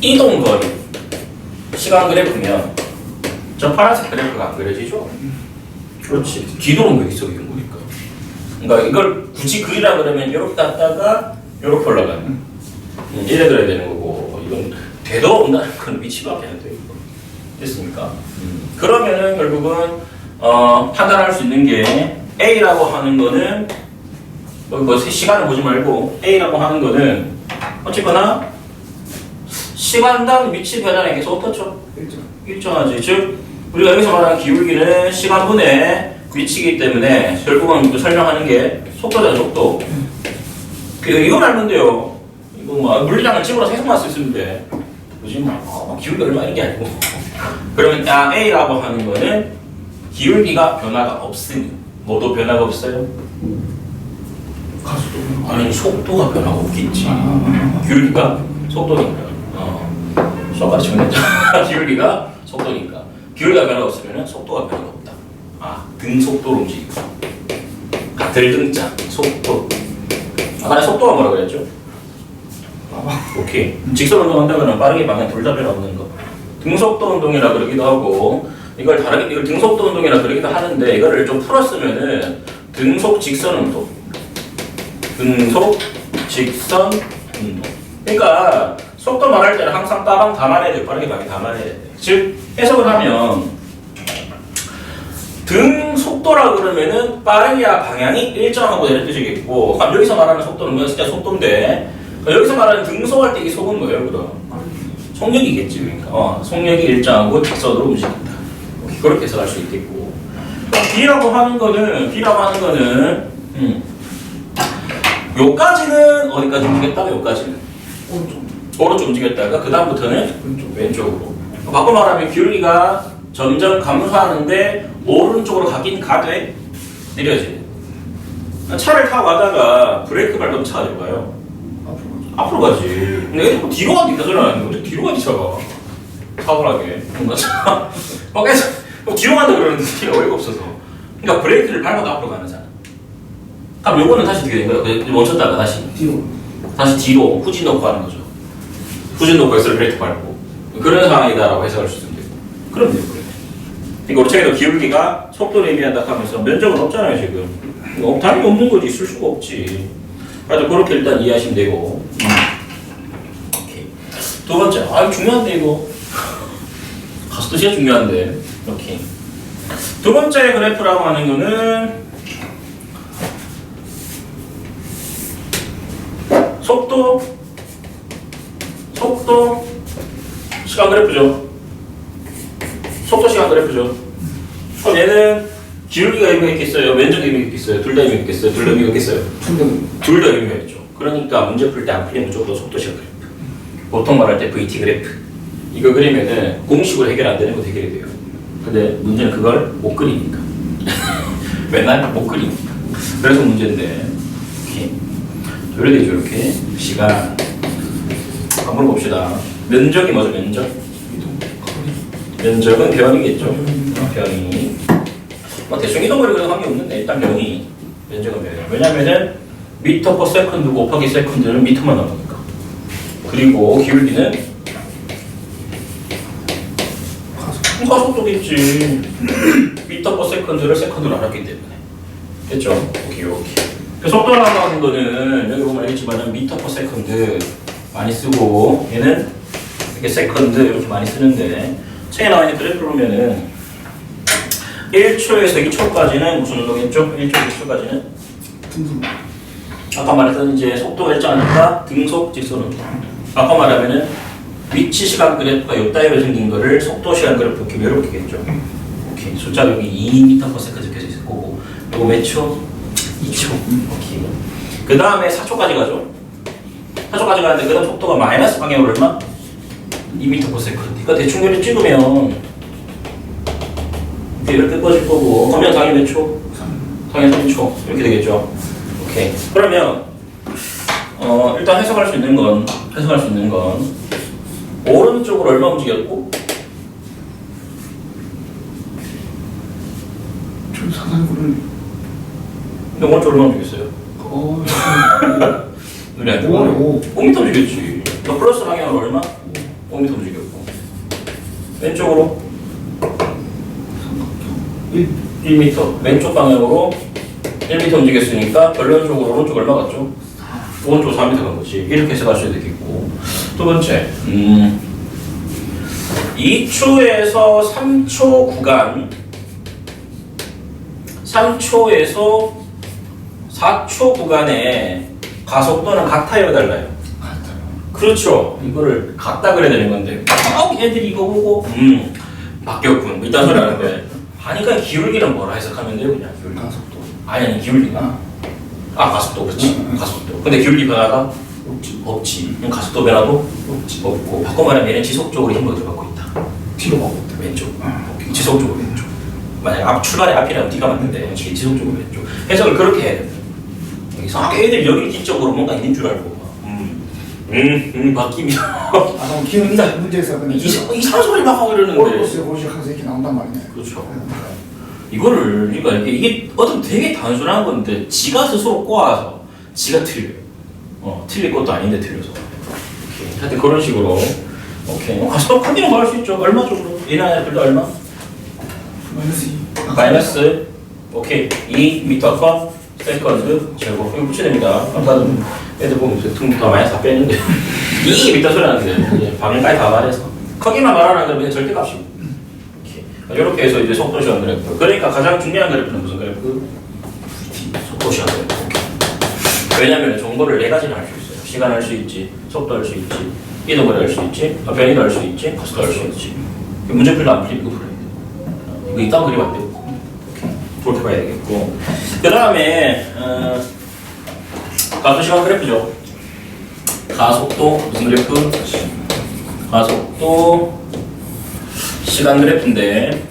S1: 이동거리 시간 그래프면 저 파란색 그래프가 안 그려지죠? 그렇지. 기도는 왜 있어 이런 거니까. 그러니까 이걸 굳이 그리라 그러면 이렇게 갔다가 이렇게 올라가는. 이래 그려야 되는 거고 이건 되도록이면 그건 위치밖에 안 돼요. 됐습니까? 그러면은 결국은 판단할 수 있는 게 A라고 하는 거는 뭐 시간을 보지 말고 A라고 하는 거는 어쨌거나 시간당 위치 변화에 계속 어떻죠? 일정하지. 즉 우리가 여기서 말하는 기울기는 시간분의 위치이기 때문에 결국은 설명하는 게 속도잖아, 속도. 이건 알면 돼요. 이거 뭐 물리량을 집어서 해석만 쓸 수 있는데, 그지? 기울기 얼마 이런 게 아니고. 그러면 A라고 하는 거는 기울기가 변화가 없으니, 뭐도 변화가 없어요?
S2: 가속도.
S1: 아니, 속도가 변화가 없겠지. 기울기가 속도니까. 수학 가르치면 됐죠. 기울기가 속도니까. 기울기가 변화가 없으면 속도가 변화가 없다. 등 속도로 움직이고. 들등자, 속도. 아까 속도가 뭐라 그랬죠? 오케이. 직선 운동한다면 빠르게 방향 둘 다 변화 없는 거. 등속도 운동이라 그러기도 하고, 이걸 등속도 운동이라 그러기도 하는데, 이거를 좀 풀었으면은 등속 직선 운동. 등속 직선 운동. 그러니까 속도 말할 때는 항상 따방 담아내야 돼. 빠르게 방향 담아내야 돼. 즉 해석을 하면 등 속도라 그러면은 빠르기와 방향이 일정하고 이런 뜻이겠고, 여기서 말하는 속도는 그냥 진짜 속도인데, 여기서 말하는 등속할 때 이 속은 뭐예요, 그럼? 속력이겠지, 그러니까. 속력이 일정하고 직선으로 움직인다. 그렇게 해석할 수 있겠고. B라고 하는 거는, 요까지는 어디까지 움직였다? 요까지는. 오른쪽 움직였다가, 그 다음부터는 왼쪽으로. 바꿔 말하면 기울기가 점점 감소하는데, 오른쪽으로 가긴 가되, 느려지네. 차를 타고 가다가 브레이크 밟으면 차가 어디로 가요? 앞으로 가지. 근데 자꾸 뒤로 가니까 저는 왜 뒤로 가지 차가? 차분하게. 계속 뒤로 간다 그러는데 뒤가 어이가 없어서. 그러니까 브레이크를 밟아도 앞으로 가는 사람. 그럼 요거는 다시 어떻게 된 거예요? 멈췄다가 다시 뒤로 후진 놓고 가는 거죠. 후진 놓고 해서 브레이크 밟고. 그런 상황이다라고 해석할 수 있는데. 그럼 돼요, 그래. 그러니까 우리 책에도 기울기가 속도를 의미한다 하면서 면적은 없잖아요, 지금. 당연히 없는 거지. 있을 수가 없지. 하여튼 그렇게 일단 이해하시면 되고. 오케이. 두 번째. 이거 중요한데, 이거. 가수도 진짜 중요한데. 오케이. 두 번째 그래프라고 하는 거는 속도, 시간 그래프죠. 속도, 시간 그래프죠. 그럼 얘는 기울기가 의미가 있겠어요? 면적이 의미가 있겠어요? 둘 다 의미가 있겠어요? 둘 다 의미가 있겠어요? 둘 다 의미가 있죠. 그러니까 문제 풀 때 안 풀리면 무조건 속도, 시간 그래프. 보통 말할 때 VT 그래프. 이거 그리면은 공식으로 해결 안 되는 거 해결이 돼요. 근데 문제는 그걸 못 그리니까. 맨날 못 그리니까. 그래서 문제인데. 이렇게 되죠, 이렇게. 시간. 한번 봅시다. 면적이 뭐죠, 면적? 면적은 변이겠죠. 변이. 대충 이동거리 그런 관계 없는데, 일단 변이. 면적은 변이. 왜냐면은, 미터 퍼 세컨드 곱하기 세컨드는 미터만 나오니까. 그리고 기울기는 가속도겠지. 미터 퍼 세컨드를 세컨드로 알았기 때문에. 됐죠? 오케이. 속도라고 하는 거는 여기 보면 알겠지만 미터 퍼 세컨드 많이 쓰고 얘는 이렇게 세컨드 이렇게 많이 쓰는데 책에 나와 있는 그래프를 보면은 1초에서 2초까지는 무슨 운동했죠? 1초, 2초까지는 아까 말했던 이제 속도가 일정하니까 등속 직선 운동. 아까 말하면은 위치 시간 그래프가 요 따위로 생긴 거를 속도 시간 그래프 이렇게 겠죠. 오케이. 숫자 여기 2m/s 적혀져 있을 거고 요거 몇 초? 2초. 오케이. 그 다음에 4초까지 가죠. 4초까지 가는데 그 다음 속도가 마이너스 방향으로 얼마? 2m/s. 그러니까 대충 이렇게 찍으면 이렇게 꺼질 거고 그러면 당연히 몇 초? 당연히 3초. 이렇게 되겠죠. 오케이. 그러면 일단 해석할 수 있는 건 오른쪽으로 얼마 움직였고?
S2: 저 사상구를
S1: 근데 오른쪽으로 얼마 움직였어요? 눈이 안 들어가네. 5m 움직였지. 너 플러스 방향으로 얼마? 5m 움직였고. 왼쪽으로? 1m. 왼쪽 방향으로 1m 움직였으니까 결론적으로 오른쪽 얼마 갔죠? 오른쪽 4m 간 거지. 이렇게 해석하셔야 되겠고. 두 번째, 2초에서 3초 구간, 3초에서 4초 구간의 가속도는 같아요, 달라요? 그렇죠. 이거를 같다 그래야 되는 건데, 애들이 이거 보고, 바뀌었군. 이딴 소리 하는데 하니까 기울기는 뭐라 해석하면 돼요? 그냥 기울기.
S2: 가속도.
S1: 아니 기울기가. 가속도 그렇지. 가속도. 근데 기울기 변화가 없지. 그럼 가속도 변화도 없고. 바꿔 말하면 얘는 지속적으로 힘을 들어가고 있다.
S2: 뒤로 가고 있다.
S1: 왼쪽. 오케이. 지속적으로 왼쪽. 만약 출발의 앞이라면 뒤가 맞는데 이게 지속적으로 왼쪽. 해석을 그렇게 해야 돼. 이상하게 애들이 여기 뒤쪽으로 뭔가 있는 줄 알고 바뀌면
S2: 그럼 기운 문제에서 근데
S1: 이상한 소리 막 하고 이러는데
S2: 오르고스 하면서 이렇게 나온단 말이네.
S1: 그렇죠. 이거를 그러니까 이게 어떤 되게 단순한 건데 지가 스스로 꼬아서 지가 틀려요. 틀릴 것도 아닌데 틀려서. 오케이. 하여튼 그런 식으로 오케이. 가스도 크기는 뭐 할 수 있죠. 얼마 정도? 얘네들도 얼마? 마이너스 오케이 2m/s 제곱 이거 붙여야 됩니다. 아까 애들 보면 등부터 마이너스 다 뺐는데 2m 소리 나는데 이제 방금까지 다 말해서 크기만 말하라 그러면 절대값이고 이렇게 해서 이제 속도 시간 그래프. 그러니까 가장 중요한 그래프는 무슨 그래프? 속도 시간 그래프. 왜냐면 정보를 네 가지를 할 수 있어요. 시간 할 수 있지, 속도 할 수 있지, 이동을 할 수 있지, 변이도 할 수 있지, 가속도 할 수 있지. 문제풀이도 안 풀리고 풀어야 돼. 이거 이따 그리면 안 되고. 그렇게 봐야 되겠고. 그 다음에 가속 시간 그래프죠. 가속도 무슨 그래프? 가속도 시간 그래프인데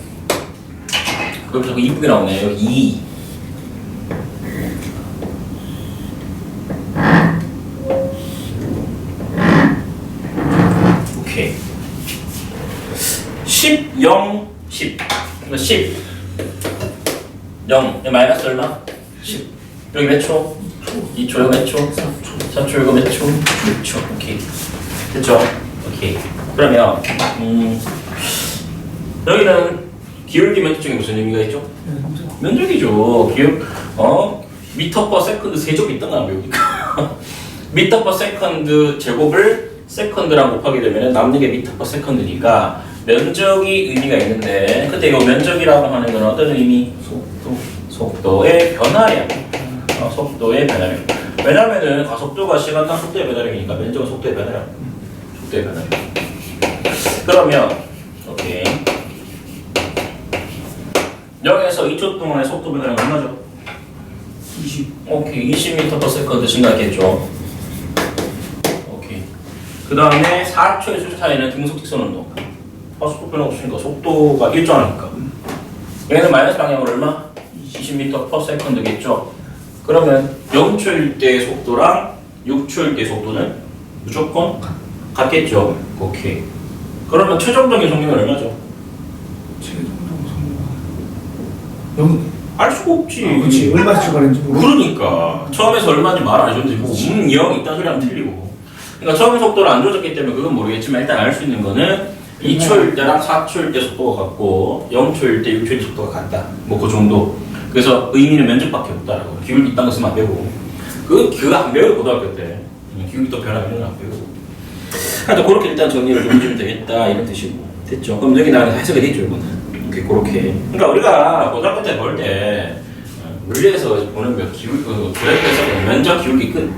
S1: 그럼 자꾸 이쁘게 나오네. 여기 2 오케이 10, 0, 10 이거 10 0 마이너스 얼마? 10 여기 몇 초? 2초 이거 몇 초? 3초 이거 몇 초? 6초 오케이 됐죠? 오케이 그러면 여기는 기울기 면적이 무슨 의미가 있죠? 면적이죠. 미터 퍼 세컨드 세제곱이 있던가 배우니까 미터 퍼 세컨드 제곱을 세컨드랑 곱하게 되면 남는 게 미터 퍼 세컨드니까 면적이 의미가 있는데 그때 이거 면적이라고 하는 건 어떤 의미? 속도의 변화량. 속도의 변화량. 왜냐면은 가속도가 시간당 속도의 변화량이니까 면적은 속도의 변화량. 속도의 변화량. 그러면 오케이. 0에서 2초 동안의 속도 변화량 얼마죠?
S2: 20.
S1: 오케이. 20m/s 증가했겠죠. 오케이. 그 다음에 4초의 수직 차이는 등속 직선 운동. 속도 변화 없으니까 속도가 일정하니까. 얘는 마이너스 방향으로 얼마? 20m/s겠죠. 그러면 0초일 때 속도랑 6초일 때 속도는 무조건 같겠죠. 오케이. 그러면 최종적인 속력은 얼마죠? 알 수가 없지.
S2: 그렇지. 얼마 출발했는지 모르.
S1: 그러니까 처음에서 얼마인지 말 안 해줬는데 뭐 0 이딴 소리 하면 틀리고. 그러니까 처음 속도를 안 조졌기 때문에 그건 모르겠지만 일단 알 수 있는 거는 2초일 때랑 4초일 때 속도가 같고 0초일 때 6초일 때 속도가 같다. 뭐 그 정도. 그래서 의미는 면적밖에 없다라고. 기울기 이딴 거 쓰면 안 배우고. 그거 안 배워요 고등학교 때. 기울기 또 변화 이런 거 안 배우고. 하여튼 그렇게 일단 정리를 좀 해주면 되겠다 이런 뜻이고. 됐죠? 그럼 여기 나는 해석이 되죠 이거는. 이렇게 그렇게. 그러니까 우리가 고등학교 때 볼 때 물리에서 보는 그래프에서 면적 기울기 끝.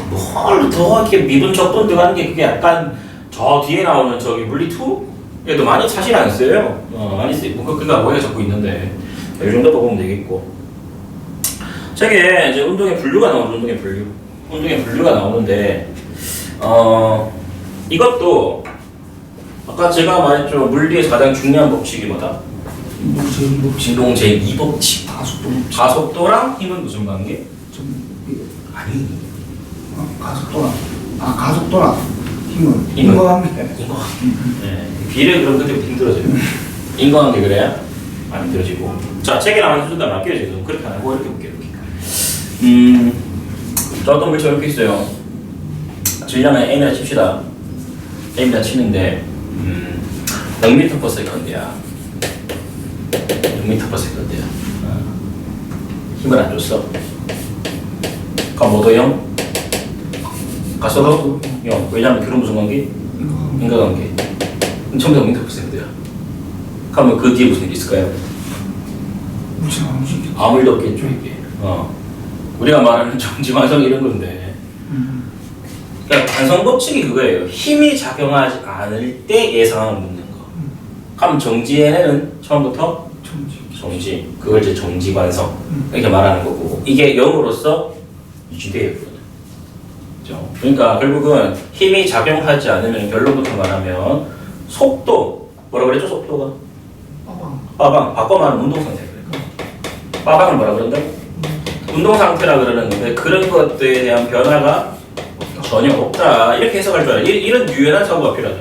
S1: 뭘 더 이렇게 미분 적분 들어가는 게 그게 약간 저 뒤에 나오는 저기 물리 2에도 많이 사실 안 써요. 많이 쓰고 그가 오해 적고 있는데 이 정도 보면 되겠고. 저게 이제 운동의 분류가 나오는 운동의 분류가 나오는데 이것도 아까 제가 말했죠. 물리에서 가장 중요한 법칙이 뭐다? 진동 제2법칙. 가속도랑 힘은 무슨 관계? 아니.
S2: 가속도랑 힘은 인과관계.
S1: 네. 비례 그럼 그때부터 힘들어져요. 인과관계 그래야 안 힘들어지고. 자, 책에 나오는 수준도 안 바뀌어요 지금. 그렇게 안 하고 이렇게 볼게요. 저 어떤 물체 이렇게 있어요. 질량은 M이라 칩시다. M이라 치는데 0m/s야. 0m/s야. 힘을 안 줬어. 그럼 뭐도 0? 가속도 0. 왜냐하면 그런 무슨 관계? 인과관계. 그럼 전부 다 0m/s야. 그러면 그 뒤에 무슨 일이 있을까요? 아무 일도 없겠죠 이게. 우리가 말하는 정지완성 이런 건데. 그러니까 관성 법칙이 그거예요. 힘이 작용하지 않을 때 예상을 묻는 거. 그럼 정지에는 처음부터 정지. 그걸 이제 정지관성 이렇게 말하는 거고 이게 0으로서 유지돼요. 그렇죠? 그러니까 결국은 힘이 작용하지 않으면 결론부터 말하면 속도 뭐라 그랬죠? 속도가 빠방 바꿔 말하면 운동 상태 그래. 빠방을 뭐라 그런다고? 운동 상태라 그러는 건데 그런 것들에 대한 변화가 전혀 없다 이렇게 해석할 줄 알아요. 이런 유연한 사고가 필요하다.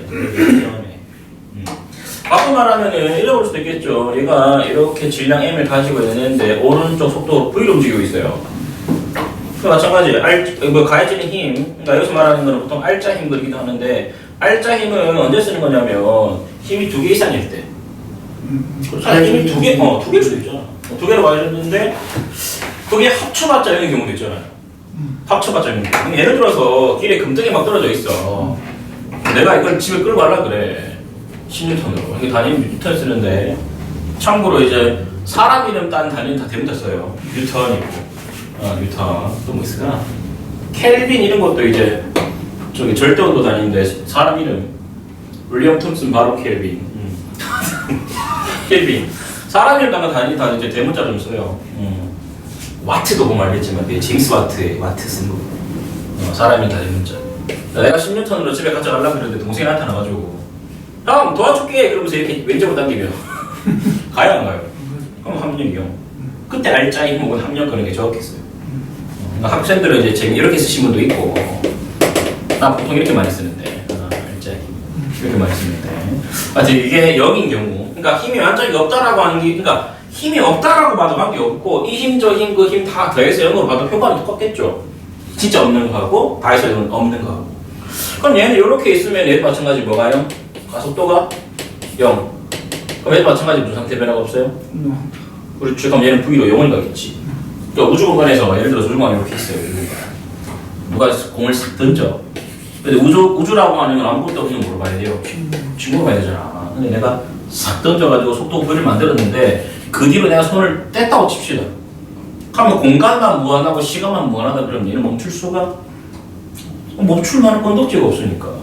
S1: 바꿔 말하면은 잃어버릴 수도 있겠죠. 얘가 이렇게 질량 m을 가지고 있는데 오른쪽 속도로 v로 움직이고 있어요. 그 마찬가지 가해지는 힘. 그러니까 여기서 말하는 거는 보통 알짜 힘 그리기도 하는데 알짜 힘은 언제 쓰는 거냐면 힘이 2개 이상일 때. 힘이 두 개일 수도 있잖아. 2개로 와있는데 그게 합쳐봤자 이런 경우도 있잖아요. 합쳐봤자 이런 경우. 예를 들어서 길에 금등이 막 떨어져 있어. 내가 이걸 집에 끌고 가려고 그래. 10N으로. 이게 단위는 뉴턴 쓰는데 참고로 이제 사람 이름 딴 단위는 다 대문자 써요. 뉴턴이고 뉴턴 또 뭐 있을까? 켈빈 이런 것도 이제 저기 절대온도 단위인데 사람 이름 윌리엄 톰슨 바로 켈빈 켈빈 사람 이름 딴 단위 다 이제 대문자 좀 써요. 와트도 보면 알겠지만 제임스 와트의 와트 쓴 거 사람 이름 다 대문자. 내가 10N으로 집에 가져가려고 그랬는데 동생이 나타나가지고 형 도와줄게 그러면서 이렇게 왼쪽으로 당기면 가요 안 가요? 그럼 합력이요. 그때 알짜이 혹은 합력 그런 게 정확했어요. 그러니까 학생들은 이제 재미 이렇게 쓰신 분도 있고 나 보통 이렇게 많이 쓰는데 알짜이 이렇게 많이 쓰는데 하여튼 이게 0인 경우 그러니까 힘이 완전히 없다라고 하는 게 그러니까 힘이 없다라고 봐도 관계 없고 이 힘 저 힘 그 힘 다 더해서 0으로 봐도 효과는 똑같겠죠. 진짜 없는 거하고 다해서 없는 거하고 그럼 얘는 이렇게 있으면 얘도 마찬가지 뭐가요? 가속도가 0. 그럼 얘도 마찬가지 무슨 상태 변화가 없어요? 그렇죠. 그럼 얘는 V로 0을 가겠지. 그러니까 우주 공간에서 예를 들어서 우주 공간이 이렇게 있어요. 누가 공을 싹 던져. 근데 우주라고 하는 건 아무것도 없는 걸 물어봐야 돼요. 친구가 봐야 되잖아. 근데 내가 싹 던져가지고 속도 V를 만들었는데 그 뒤로 내가 손을 뗐다고 칩시다. 그러면 공간만 무한하고 시간만 무한하다 그러면 얘는 멈출 수가? 멈출 만한 건덕지가 없으니까.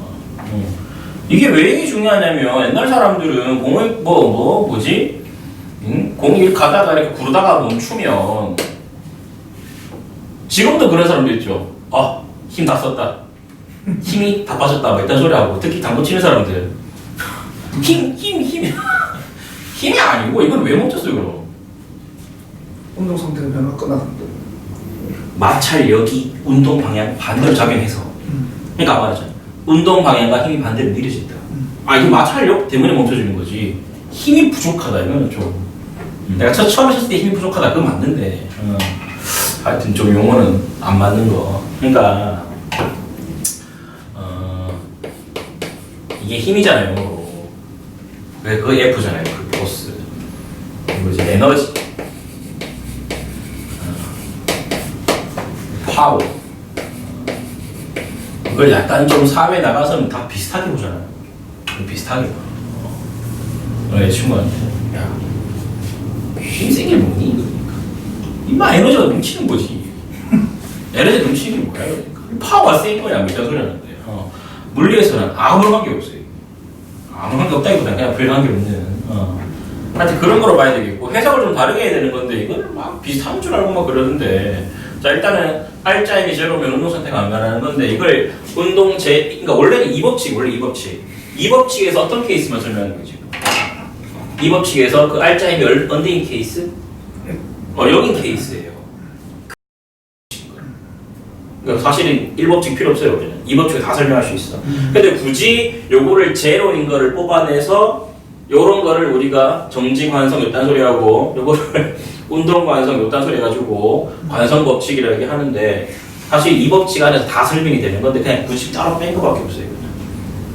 S1: 이게 왜 이게 중요하냐면 옛날 사람들은 공을 뭐지? 공이 가다가 이렇게 구르다가 멈추면 지금도 그런 사람도 있죠. 힘 다 썼다. 힘이 다 빠졌다. 뭐 이딴 소리 하고 특히 당구 치는 사람들 힘이 아니고 이건 왜 멈췄어요 그럼?
S2: 운동 상태가 변화가 끝났는데
S1: 마찰력이 운동 방향 반대로 작용해서 그러니까 말하잖아. 운동 방향과 힘이 반대로 느려진다. 이 마찰력 때문에 멈춰지는 거지. 힘이 부족하다 이거는 좀. 내가 처음에 쳤을 때 힘이 부족하다 그건 맞는데. 하여튼 좀 용어는 안 맞는 거. 그러니까 이게 힘이잖아요. 그 F잖아요. 그 포스. 그리고 이제 에너지. 파워. 그걸 약간 좀 사회에 나가서는 다 비슷하게 보잖아요. 비슷하게 봐. 내 친구한테 야 힘센 게 뭐니? 그러니까 임마 에너지가 넘치는 거지. 에너지 넘치는 게 뭐야? 그러니까 파워가 센 거야. 이딴 소리 하는데 물리에서는 아무런 관계 없어요. 아무런 관계 없다기보다는 그냥 별 관계 없는 하여튼 그런 거로 봐야 되겠고 해석을 좀 다르게 해야 되는 건데 이건 막 비슷한 줄 알고 막 그러는데 자 일단은 알짜임이 제로면 운동 상태가 안 가라는 건데 이걸 그러니까 원래는 이 법칙에서 어떤 케이스만 설명하는 거지? 이 법칙에서 그 알짜임이 언제인 케이스? 여긴 케이스예요. 그러니까 사실은 1법칙 필요 없어요 우리는. 이 법칙을 다 설명할 수 있어. 근데 굳이 요거를 제로인 거를 뽑아내서 요런 거를 우리가 정지 관성 요딴 소리하고 요거를 운동 관성 요딴 소리 해가지고 관성 법칙이라고 하는데 사실 이 법칙 안에서 다 설명이 되는 건데 그냥 굳이 따로 뺀 거밖에 없어요.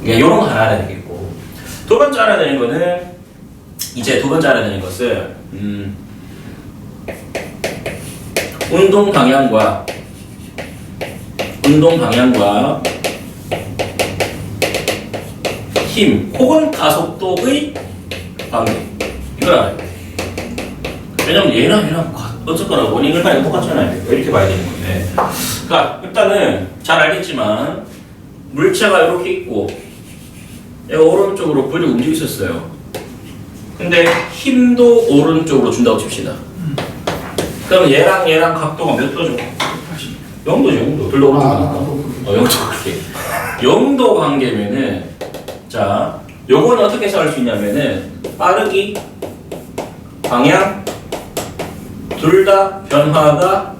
S1: 그러니까 요런 거 하나 알아야 되겠고 두 번째 알아야 되는 거는 이제 두 번째 알아야 되는 것은 운동 방향과 힘 혹은 가속도의 관계 이걸 알아야 돼. 왜냐면 얘랑 어쨌거나 원인을 봐야 똑같잖아요. 이렇게 봐야 되는 건데 그러니까 일단은 잘 알겠지만 물체가 이렇게 있고 얘가 오른쪽으로 V를 움직였었어요. 근데 힘도 오른쪽으로 준다고 칩시다. 그럼 얘랑 각도가 몇 도죠? 0도죠, 0도. 둘 다 오른쪽이니까. 0도 관계. 0도 관계면은, 자, 요거는 어떻게 해석할 수 있냐면은, 빠르기, 방향, 둘 다 변화가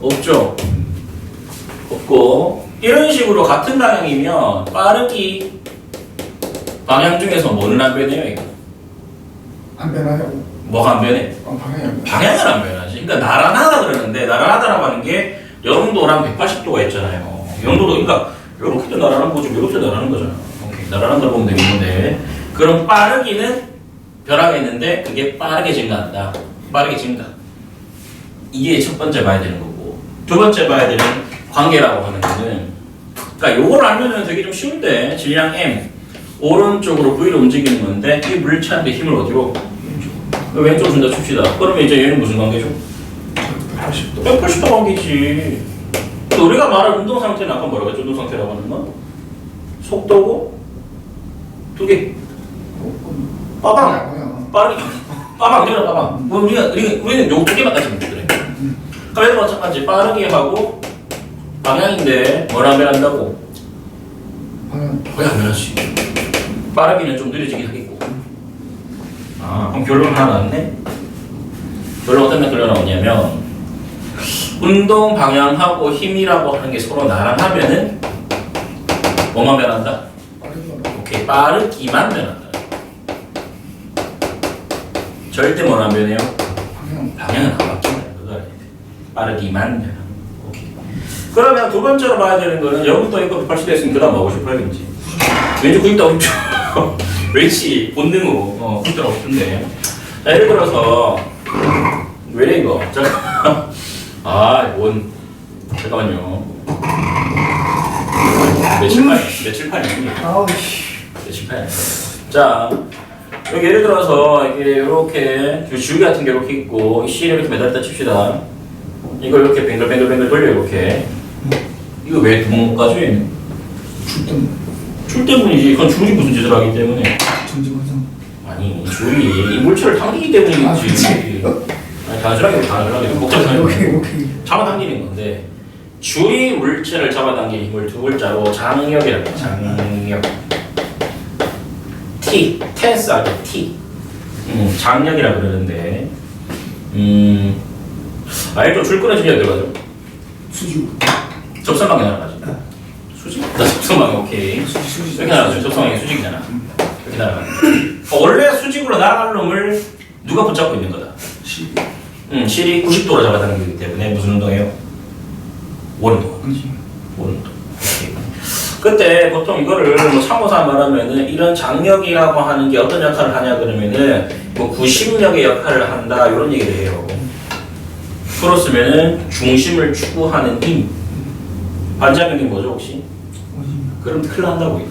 S1: 없죠. 없고, 이런 식으로 같은 방향이면, 빠르기, 방향 중에서 뭐는 안 변해요, 이거?
S2: 안 변하냐고.
S1: 뭐가 안 변해?
S2: 방향이 안 변해.
S1: 방향은 안 변하지. 그러니까 나란하다 그러는데 나란하다라고 하는 게 0도랑 180도가 있잖아요. 0도도 그러니까 이렇게도 나란한 거죠. 이렇게도 나란한 거잖아. 오케이. 나란하다 보면 되겠는데 그럼 빠르기는 변하겠는데 그게 빠르게 증가한다. 빠르게 증가. 이게 첫 번째 봐야 되는 거고 두 번째 봐야 되는 관계라고 하는 거는 그러니까 요걸 알면은 되게 좀 쉬운데 질량 M 오른쪽으로 V를 움직이는 건데 이 물체한테 힘을 어디로? 왼쪽으로 준다 칩시다. 그러면 이제 얘는 무슨 관계죠?
S2: 180도.
S1: 180도 관계지. 또 우리가 말한 운동 상태는 아까 뭐라고 했죠? 운동 상태라고 하는 건? 속도고 두 개. 빠방. 빠르게. 빠방. 이거는 빠방. 우리는 요 두 개만 가지면 되더래. 그럼 얘도 마찬가지. 빠르게 하고 방향인데 뭘 안 변한다고?
S2: 방향.
S1: 거의 안 변하지. 빠르기는 좀 느려지긴 하겠고. 아, 그럼 결론 하나 나왔네? 결론 어떤 결론 나오냐면 운동 방향하고 힘이라고 하는 게 서로 나란하면은 뭐만 변한다?
S2: 빠르기만.
S1: 오케이, 빠르기만 변한다. 절대 뭘 안 변해요? 방향은 안 바뀐다. 그거 알아야 돼. 빠르기만 변한다. 오케이. 그러면 두 번째로 봐야 되는 거는 여기부터 이거 180도 했으면 그 다음 뭐 하고 싶어야겠지. 왠지 90도 없죠. 왠지 본능으로 90도 하고 싶은데. 자, 예를 들어서 왜래 이거? 잠깐. 잠깐만요. 며칠 판이니?
S2: 아우 씨.
S1: 며칠 판이. 자, 여기 예를 들어서 이게 이렇게 줄기 같은 게 이렇게 있고 이 실에 이렇게 매달렸다 칩시다. 이걸 이렇게 뱅글뱅글 돌려 이렇게. 이거 왜 두번 못 가죠 얘는? 줄 때문이지. 그건 줄이 무슨 짓을 하기 때문에.
S2: 전지관상.
S1: 아니 줄이 이 물체를 당기기 때문이겠지. 아니 단순하게 복잡하게
S2: 오케이.
S1: 잡아당기는 건데 줄이 물체를 잡아당기는 힘을 두 글자로 장력이라고 해요. 장력. T, 텐스 할 때 T. 장력이라 그러는데 알죠? 줄 끊어지면 들어가죠.
S2: 수직.
S1: 접선방에 날아가죠. 수직? 나 접선방에 오케이.
S2: 수직.
S1: 이렇게 날아가죠. 접선방에 수직이잖아. 이렇게 날아가는 원래 수직으로 날아갈 놈을 누가 붙잡고 있는 거다? 실이 90도로 잡아당기기 때문에 무슨 운동이에요? 원운동. 원운동. 그때 보통 이거를 뭐 참고사 말하면은 이런 장력이라고 하는 게 어떤 역할을 하냐 그러면은 뭐 구심력의 역할을 한다 이런 얘기를 해요. 풀었으면은 중심을 추구하는 힘. 반작용이 뭐죠 혹시? 그럼 큰일 난다고 이제.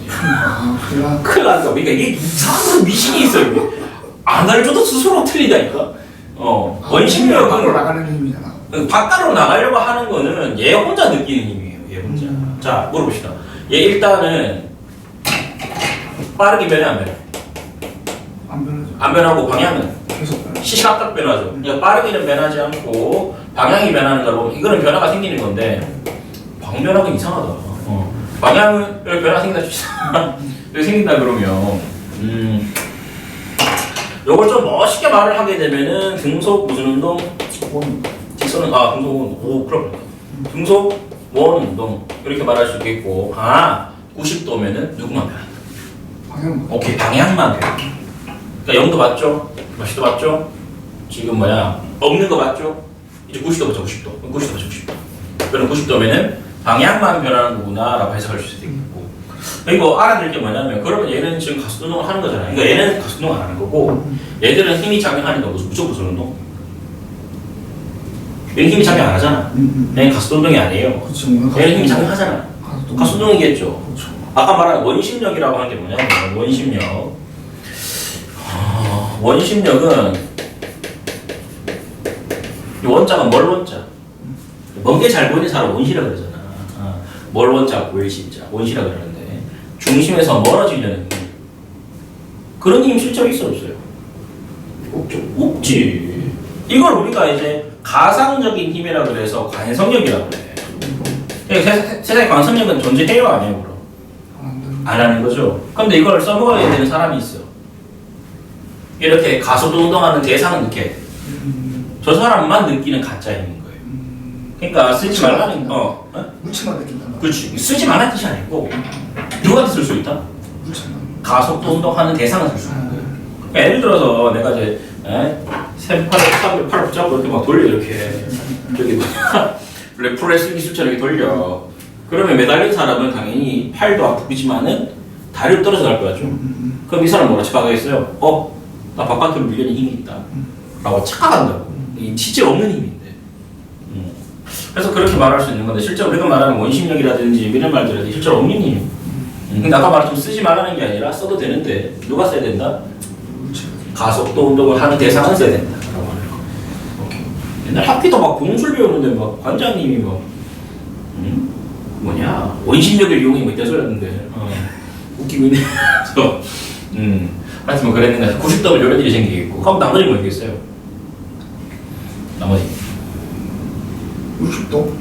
S1: 큰일 난다고. 그러니까 이게 이상한 미신이 있어요. 이게. 안 알려줘도 스스로 틀리다니까. 원심력은
S2: 밖으로 나가는 힘이잖아.
S1: 바깥으로 나가려고 하는 거는 얘 혼자 느끼는 힘이에요. 얘 혼자. 자, 물어봅시다. 얘 일단은 빠르게 변해 안 변해?
S2: 안 변하죠.
S1: 안 변하고 방향은
S2: 계속 변해.
S1: 시시각각 변하죠. 그러니까 빠르게는 변하지 않고 방향이 변하는 거 보면 이거는 변화가 생기는 건데 방변하기 이상하다. 방향은 이렇게 변화가 생긴다 칩시다. 이렇게 생긴다 그러면 요걸 좀 멋있게 말을 하게 되면은 등속 무슨 운동? 직선은 등속 운동. 오 그럼 등속 원 운동 이렇게 말할 수 있겠고 90도면은 누구만 변한다.
S2: 방향.
S1: 오케이 방향만 변한다. 그러니까 0도 맞죠? 몇시도 맞죠? 지금 없는 거 맞죠? 이제 90도 맞죠? 90도 90도. 그럼 90도면은 방향만 변하는 거구나 라고 해석할 수 있겠고 이거 알아들 게 뭐냐면 그러면 얘는 지금 가속 운동을 하는 거잖아요. 그러니까 얘는 가속 운동을 안 하는 거고 얘들은 힘이 작용하니까 무조건 무슨 운동? 얘는 힘이 작용 안 하잖아. 얘는 가속 운동이 아니에요.
S2: 그렇죠.
S1: 얘는 힘이 작용하잖아. 가속 운동이겠죠.
S2: 그렇죠.
S1: 아까 말한 원심력이라고 하는 게 뭐냐면 원심력. 원심력은 이 원자가 뭘 원자? 먼 게 잘 보이는 사람 원시라 그러잖아. 뭘 원자, 보일신자, 원시라 그러는데 중심에서 멀어지려는 힘. 그런 힘 실제로 있어 없어요?
S2: 없죠.
S1: 없지. 이걸 우리가 이제 가상적인 힘이라 그래서 관성력이라고 그래. 세상에 관성력은 존재해요, 아니에요, 그럼? 안 하는 거죠. 그런데 이걸 써먹어야 되는 사람이 있어. 이렇게 가속도 운동하는 대상은 이렇게 저 사람만 느끼는 가짜 힘인 거예요. 그러니까 쓰지 말라는
S2: 물체만 느낀다.
S1: 그렇지. 쓰지 말라는 뜻이 아니고 누구한테 쓸 수 있다?
S2: 물체만.
S1: 가속도 운동하는 대상은 쓸 수 있는 거예요. 그러니까 예를 들어서 내가 이제 팔을 붙잡고 이렇게 막 돌려 이렇게 저기 뭐냐 레프레슬링 기술처럼 이렇게 돌려. 그러면 매달린 사람은 당연히 팔도 아프지만은 다리로 떨어져 갈 거죠. 그럼 이 사람 뭐라 착각하겠어요? 나 바깥으로 밀려는 힘이 있다. 라고 착각한다고. 이 실제 없는 힘인데. 그래서 그렇게 말할 수 있는 건데 실제 우리가 말하는 원심력이라든지 이런 말들은 실제로 없는 힘. 근데 아까 말했지만 쓰지 말라는 게 아니라 써도 되는데 누가 써야 된다? 가속도 운동을 하는 대상은 써야 된다. 라고 하는 거. 오케이. 옛날 학기도 막 공술 배우는데 막 관장님이 막 뭐냐 원심력을 이용해 뭐 이딴 소리였는데 웃기고 있네. 그래서 하여튼 뭐 그랬는데 90도면 이런 일이 생기겠고 그럼 나머지 뭐 있겠어요? 나머지
S2: 60도?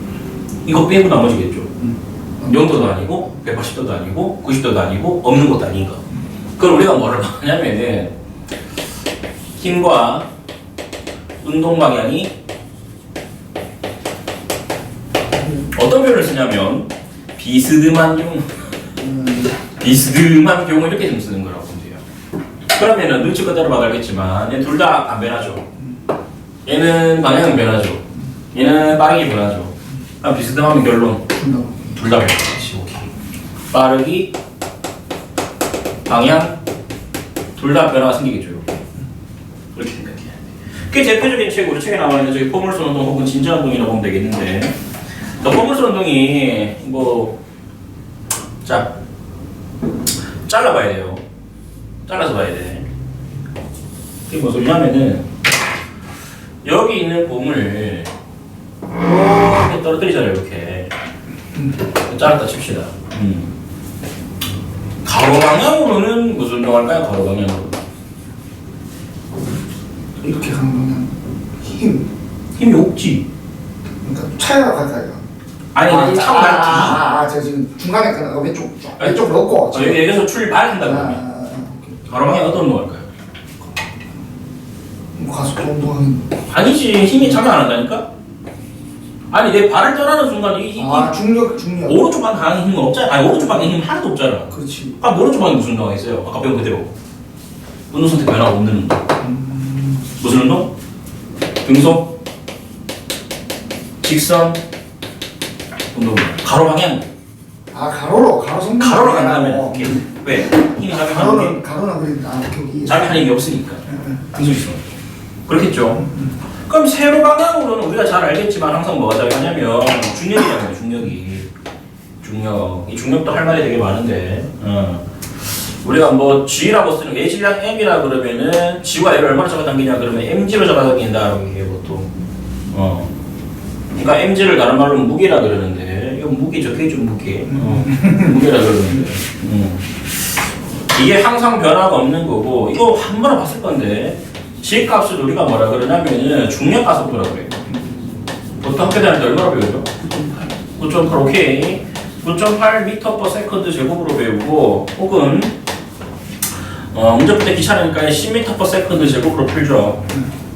S1: 이거 빼고 나머지겠죠. 0도도 아니고 180도도 아니고 90도도 아니고 없는 것도 아닌 거. 그럼 우리가 뭐를 하냐면은 힘과 운동 방향이 어떤 표현을 쓰냐면 비스듬한 경우 이렇게 좀 쓰는 거라고 보면 돼요. 그러면은 눈치 그대로 봐달겠지만 얘 둘 다 안 변하죠. 얘는 방향은 변하죠. 얘는 빠르게 변하죠. 그럼 비스듬하면 결론 둘 다 변하지. 오케이. 빠르기 방향 둘 다 변화가 생기겠죠. 이렇게 생각해야 돼. 그게 대표적인 책 우리 책에 나와 있는 저기 포물선 운동 혹은 진자 운동이라고 보면 되겠는데, 포물선 운동이 잘라봐야 돼요. 잘라서 봐야 돼. 그게 무슨 소리냐면은 여기 있는 봄을 이렇게 떨어뜨리잖아요. 이렇게 잘랐다 칩시다. 가로 방향으로는 무슨 운동할까요? 가로 방향으로
S2: 이렇게 가는 거는
S1: 힘이 없지.
S2: 그러니까 차이가 같아요.
S1: 아니 차고 난
S2: 제가 지금 중간에 가는 왼쪽 넣고
S1: 여기서 출발한다 그러면 가로 방향 어떤 운동할까요?
S2: 가속도 운동하는
S1: 아니지, 힘이 장난 안 한다니까? 아니 내 발을 떠나는 순간 이
S2: 중력
S1: 오른쪽 방향 힘은 없잖아. 아니 오른쪽 방향 힘 하나도 없잖아.
S2: 그렇지.
S1: 오른쪽 방향 무슨 운동가 있어요? 아까 배운 그대로 운동 선택 변화가 없는 운동. 무슨 운동? 등속 직선 운동. 가로 방향.
S2: 가로 성분
S1: 가로로 간다면 왜? 힘이
S2: 가로는 여기
S1: 자기 할 힘이 없으니까. 등속 직선. 그렇겠죠. 그럼 세로 방향으로는 우리가 잘 알겠지만 항상 뭐가 작용하냐면 중력이잖아요. 중력. 이 중력도 할 말이 되게 많은데 우리가 뭐 G라고 쓰는 게 H랑 M이라 그러면은 G와 L을 얼마나 잡아당기냐 그러면 MG로 잡아당긴다라고 얘기해요 보통. 그러니까 MG를 다른 말로 무게라 그러는데 이거 무게 적혀있죠 무게. 무게라 그러는데 이게 항상 변화가 없는 거고 이거 한 번에 봤을 건데 G 값을 우리가 뭐라 그러냐면은 중력 가속도라고 그래요. 보통 학교 다닐 때 얼마나 배우죠? 9.8 오케이. 9.8m/s 제곱으로 배우고 혹은 문제 풀 때 귀찮으니까 10m/s 제곱으로 풀죠.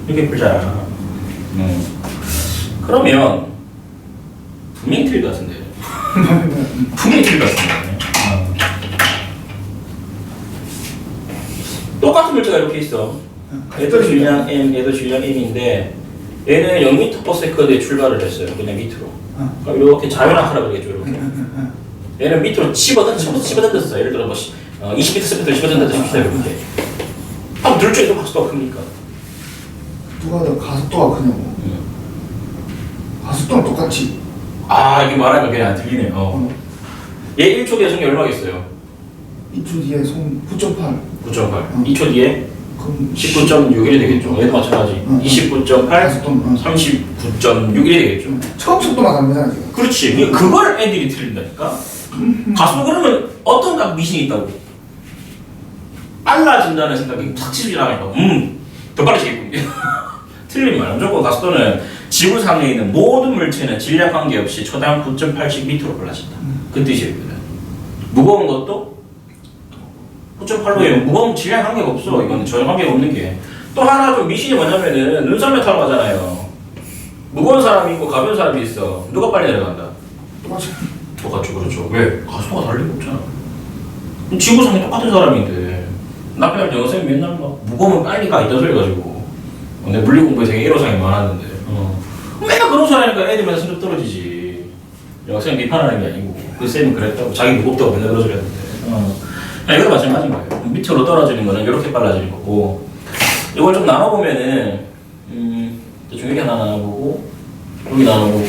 S1: 이렇게 풀자. 그러면 분명히 틀릴 것 같은데. 분명히 틀릴 것 같은데. 똑같은 물체가 이렇게 있어. 얘도 질량 M, 얘도 질량 M인데 얘는 0m/s에 출발을 했어요. 그냥 밑으로. 그럼 이렇게 자연학하라 그러겠죠. 이렇게. 얘는 밑으로 집어던졌어. 예를 들어 뭐 20m/s 집어던졌다 칩시다. 이렇게. 한번 둘 중에 또 가속도가 크니까.
S2: 누가 더 가속도가 크냐고. 가속도는 똑같지.
S1: 이게 말하니까 그냥 안 들리네요. 얘 1초 뒤에 속력이 얼마겠어요?
S2: 2초 뒤에 손 9.8.
S1: 9.8. 2초 뒤에
S2: 그럼
S1: 19.61이 되겠죠. 얘도 마찬가지. 29.8,
S2: 가속도는
S1: 39.61이 되겠죠.
S2: 처음 속도만 다른 거잖아 지금.
S1: 그렇지. 그걸 애들이 틀린다니까. 가속 그러면 어떤 미신이 있다고? 빨라진다는 생각이 탁 치지 않으니까 더 빨라지겠군요. 틀린 말. 무조건 가속도는 지구상에 있는 모든 물체는 질량 관계없이 초당 9.87m로 빨라진다. 그 뜻이거든. 무거운 것도 9.8로예요. 무거운 질량 관계가 없어. 이건 전혀 관계가 없는 게. 또 하나 좀 미신이 뭐냐면은 눈썰매 타러 가잖아요. 무거운 사람이 있고 가벼운 사람이 있어. 누가 빨리 내려간다?
S2: 똑같이.
S1: 똑같죠, 그렇죠. 왜? 가속도가 다를 리가 없잖아. 지구상에 똑같은 사람인데 나쁜 날 영생이 맨날 막 무거우면 빨리 가 이딴 소리 가지고 근데 물리 공부에서 1호상이 많았는데 맨날 그런 소리 하니까 애들마다 성적 떨어지지. 영생 비판하는 게 아니고 그 쌤은 그랬다고 자기 무겁다고 맨날 그런 소리 했는데 이것도 마찬가지인 거예요. 밑으로 떨어지는 거는 이렇게 빨라지는 거고 이걸 좀 나눠보면은 대충 여기 하나 나눠보고 여기 나눠보고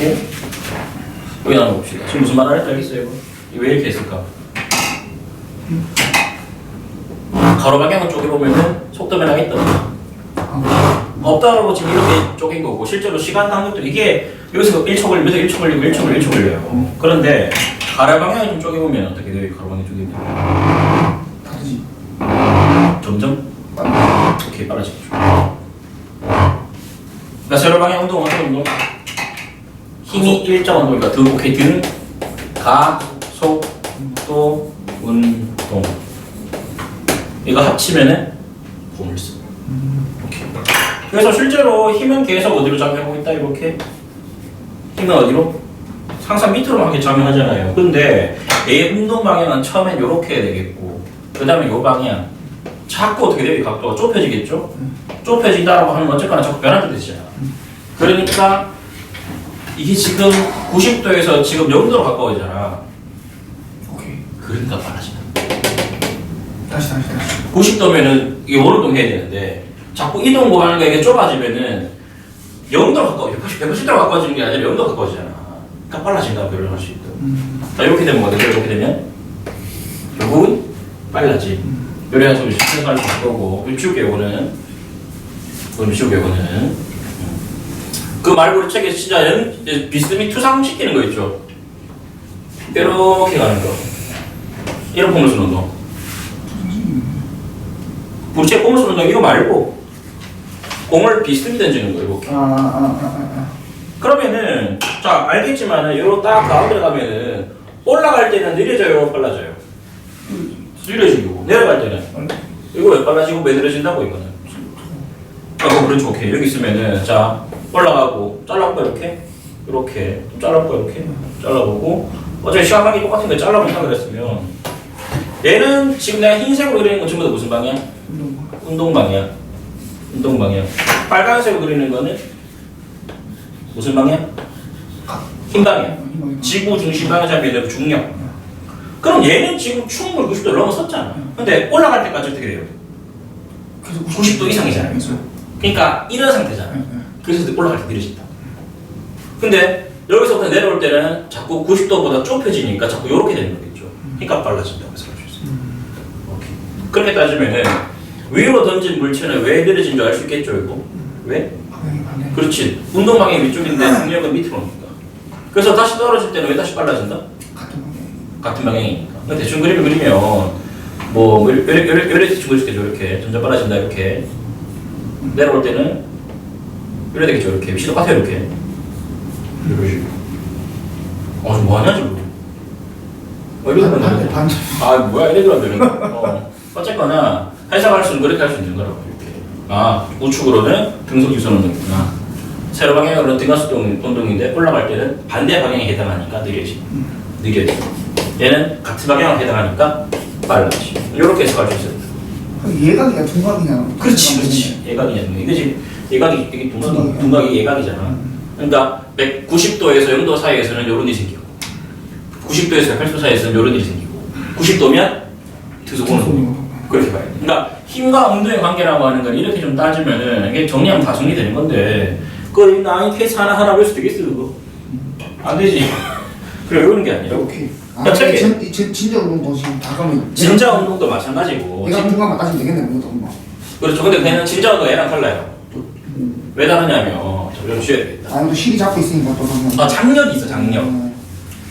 S1: 여기 나눠봅시다. 지금 무슨 말 할지 알겠어요? 이거 왜 이렇게 했을까? 가로 방향을 쪼개보면은 속도 변화가 있다. 없다고 지금 이렇게 쪼갠 거고 실제로 시간 간격도 이게 여기서 1초 걸리면서 1초 걸리고 1초 걸리고 1초 걸려요. 그런데 가로 방향을 좀 쪼개보면 어떻게 돼요? 가로 방향 쪼개면
S2: 다르지.
S1: 점점 이렇게 빨라지겠죠. 그러니까 세로 방향 운동 어떤 운동? 힘이 일정 운동이니까 등 오케이 등 가속도 운동 이거 합치면은 보물섬. 오케이. 그래서 실제로 힘은 계속 어디로 작용하고 있다 이렇게. 힘은 어디로? 항상 밑으로 하게 작용하잖아요. 근데 얘 운동 방향은 처음엔 이렇게 해야 되겠고, 그 다음에 요 방향. 자꾸 어떻게 돼요? 이 각도가 좁혀지겠죠? 좁혀진다라고 하면 어쨌거나 자꾸 변화도 되잖아. 그러니까 이게 지금 90도에서 지금 0도로 가까워지잖아.
S2: 오케이.
S1: 그러니까 빨라진다.
S2: 다시.
S1: 90도면은 이게 원운동 해야 되는데 자꾸 이동 구간이 이게 좁아지면은 0도로 가까워져. 180도로 가까워지는 게 아니라 0도로 가까워지잖아. 그러니까 빨라진다고 표현할 수 있다. 자, 이렇게 되면 어떻게 이렇게 되면 결국은 빨라지. 요래야 소리 생각할 수 있을 거고 치울게 요거는 그럼 치울게 요거는 그 말고 우리 책에 진짜 비스듬히 투상시키는 거 있죠. 이렇게 가는 거. 이런 폼을 쓰는 운동. 우리 책 폼을 쓰는 운동 이거 말고 공을 비스듬히 던지는 거 이렇게. 그러면은 자 알겠지만은 요로 딱 가운데 가면은 올라갈 때는 느려져요, 빨라져요. 느려지고 내려갈 때는 이거 왜 빨라지고 왜 느려진다고 이거는. 그렇죠. 오케이. 여기 있으면은 자 올라가고 잘라볼까 이렇게 이렇게 또 잘라볼까 이렇게 잘라보고 어차피 시간관계 똑같은 거 잘라본다 그랬으면 얘는 지금 내가 흰색으로 그리는 건 전부 다 무슨 방향? 운동 방향. 운동 방향. 빨간색으로 그리는 거는 무슨 방향? 흰 방향. 지구 중심 방향 잡이야 중력. 그럼 얘는 지금 충분히 90도를 넘어섰잖아. 근데 올라갈 때까지 어떻게 돼요? 90도 이상이잖아요. 그러니까 이런 상태잖아. 그래서 올라갈 때 느려진다. 근데 여기서부터 내려올 때는 자꾸 90도보다 좁혀지니까 자꾸 이렇게 되는 거겠죠. 그러니까 빨라진다고 해서 할 수 있어요. 오케이. 그렇게 따지면은 위로 던진 물체는 왜 느려진 줄 알 수 있겠죠, 이거? 왜? 그렇지. 운동 방향이 위쪽인데 중력은 밑으로 옵니다. 그래서 다시 떨어질 때는 왜 다시 빨라진다? 같은 방향이니까. 대충 그림을 그리면 뭐 이렇게 대충 그릴 수 있겠죠. 이렇게 점점 빨라진다 이렇게. 내려올 때는 이래야 되겠죠. 이렇게 위치 똑같아요. 이렇게. 이런 식으로. 뭐하냐 지금. 이러면 되는데. 뭐야 이래도 안 되는 거. 어쨌거나 해석할 수는 그렇게 할 수 있는 거라고 이렇게. 우측으로는 등속 유선 운동이구나. 세로 방향으로는 등하수 운동인데 올라갈 때는 반대 방향에 해당하니까 느려지. 얘는 같은 방향에 해당하니까 빨라지. 이렇게 해석할 수 있어요.
S2: 예각이야 둔각이냐?
S1: 그렇지. 예각이냐 이거지. 예각이 이게 둔각이 예각이잖아. 그러니까 190도에서 0도 사이에서는 이런 일이 생기고 90도에서 180도 사이에서는 이런 일이 생기고 90도면 등속은 그렇게 봐야 돼. 그러니까 힘과 온도의 관계라고 하는 건 이렇게 좀 따지면은 이게 정리하면 다 정리되는 건데 그걸 나이 케이스 하나 볼 수도 있겠어 그거? 안 되지. 그래 이러는 게 아니라
S2: 오케이.
S1: 진짜
S2: 운동도 지금 다 가면
S1: 진짜 운동도 마찬가지고
S2: 얘가 중간만 따지면 되겠네 그것도 엄마.
S1: 그렇죠. 근데 걔는 진짜 운동 얘랑 달라요. 왜 다르냐면 좀 쉬어야 되겠다.
S2: 또 실이 잡고 있으니까 또 그러면.
S1: 장력이 있어 장력.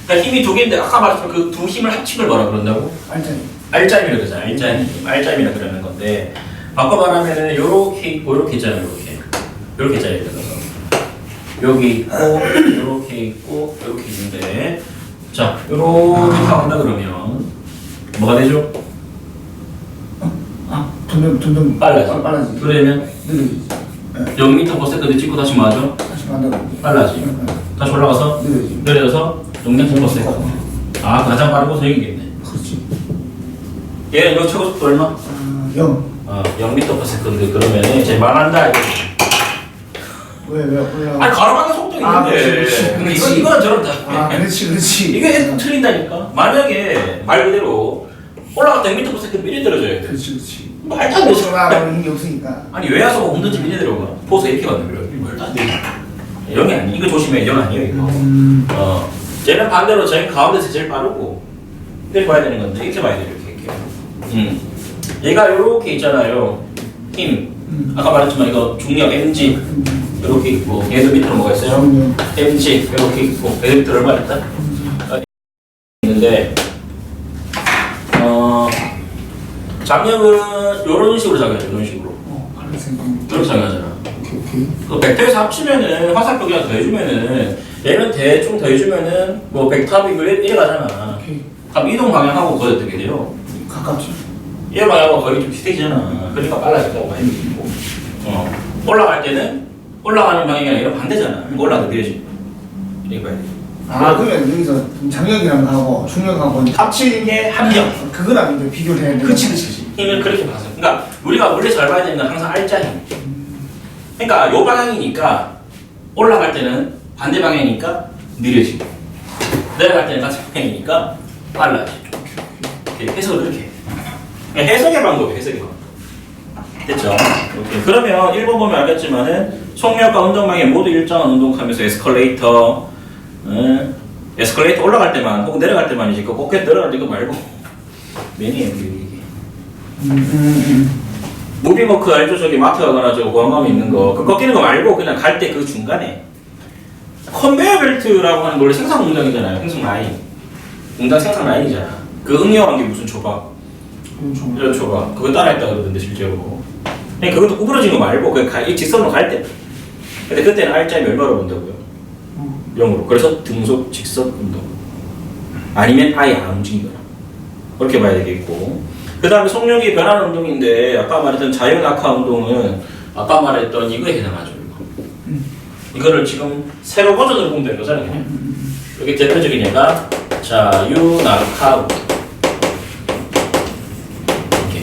S1: 그러니까 힘이 두 개인데 아까 말했지만 그 두 힘을 합친 걸 뭐라 그런다고?
S2: 알짜리.
S1: 알짜임이라 그러잖아. 알짜임이라 그러는 건데 바꿔 말하면은 요렇게 있고 요렇게 있잖아요. 요렇게 있잖아요. 여기 있고 요렇게 있고 요렇게 있는데 자 요렇게 가온다 그러면 뭐가 되죠?
S2: 점점 빨라지.
S1: 그러면
S2: 느려지지.
S1: 0m/s 찍고 다시 맞아?
S2: 다시 간다고.
S1: 빨라지. 다시 올라가서
S2: 느려지.
S1: 내려서 0m/s. 아 가장 빠른 곳은 여기겠네.
S2: 그렇지.
S1: 얘는 요 최고 속도 얼마?
S2: 0.
S1: 0m/s. 그러면 이제 말한다.
S2: 왜 올라?
S1: 아니 걸어가는 속도
S2: 아,
S1: 있는데
S2: 그렇지.
S1: 근데 이거는 저런다.
S2: 아, 그렇지.
S1: 이게 틀린다니까. 만약에 말 그대로 올라갔다 1m/s 미리 떨어져야 돼.
S2: 그렇지.
S1: 말도 안 되지.
S2: 올라가는 힘이 없으니까.
S1: 아니 외야수가 없는지 미리 내려가. 포스 이렇게 받는 거야. 말도 안 되지. 0이 아니. 이거 조심해. 0 아니에요 이거. 쟤는 반대로 제일 가운데서 제일 빠르고 이렇게 봐야 되는 건데 이렇게 봐야 돼 이렇게. 얘가 요렇게 있잖아요. 힘. 아까 말했지만 이거 중력 mg 이렇게 있고 얘도 밑으로 뭐가 있어요? mg 이렇게 있고 얘도 밑으로 얼마 있다? 있는데 장력은 이런 식으로 작용해요. 이런 식으로. 이렇게 작용하잖아. 그 벡터에서 합치면은 화살표 그냥 더해주면은 얘는 대충 더해주면은 뭐 벡터합이 이래 가잖아. 그럼 이동 방향하고 거의 어떻게 돼요?
S2: 가깝지.
S1: 얘 방향하고 거의 좀 비슷해지잖아. 그러니까 빨라진다고 많이 느끼고. 올라갈 때는 올라가는 방향이 아니라 반대잖아. 올라가도 느려지. 이렇게 봐야 돼.
S2: 아 그러면 여기서 장력이랑 하고 중력하고
S1: 합치는 게 합력.
S2: 그거랑 이제 비교를 해야 돼.
S1: 그치. 힘을 그렇게 봐서. 그러니까 우리가 원래 잘 봐야 되는 건 항상 알짜 힘. 그러니까 요 방향이니까 올라갈 때는 반대 방향이니까 느려지고 내려갈 때는 같은 방향이니까 빨라지고. 해석을 그렇게 해. 그냥 해석의 방법이에요. 해석의 방법. 됐죠? 오케이. 그러면 1번 보면 알겠지만은 속력과 운동방향 모두 일정한 운동하면서 에스컬레이터 에스컬레이터 올라갈 때만 혹은 내려갈 때만이지 그 꼭게 내려갈 때 이거 말고 매니에요 이게. 무빙워크 알죠? 저기 마트 가거나 저 보안감이 있는 거 그 꺾이는 거 말고 그냥 갈 때 그 중간에 컨베이어 벨트라고 하는 원래 생산 공장이잖아요. 생산 라인 공장 생산 라인이잖아. 그 응용한 게 무슨 초밥 이런 초밥 그거 따라했다 그러던데 실제로. 그냥 그것도 구부러진 거 말고 이 직선으로 갈 때. 근데 그때는 R자에 얼마로 본다고요? 0으로. 그래서 등속 직선 운동. 아니면 아예 안 움직이거나. 그렇게 봐야 되겠고. 그 다음에 속력이 변하는 운동인데 아까 말했던 자유낙하 운동은 아까 말했던 이거에 해당하죠. 이거를 지금 새로 버전으로 보면 되는 거잖아요. 그냥. 여기 대표적인 얘가 자유낙하 운동.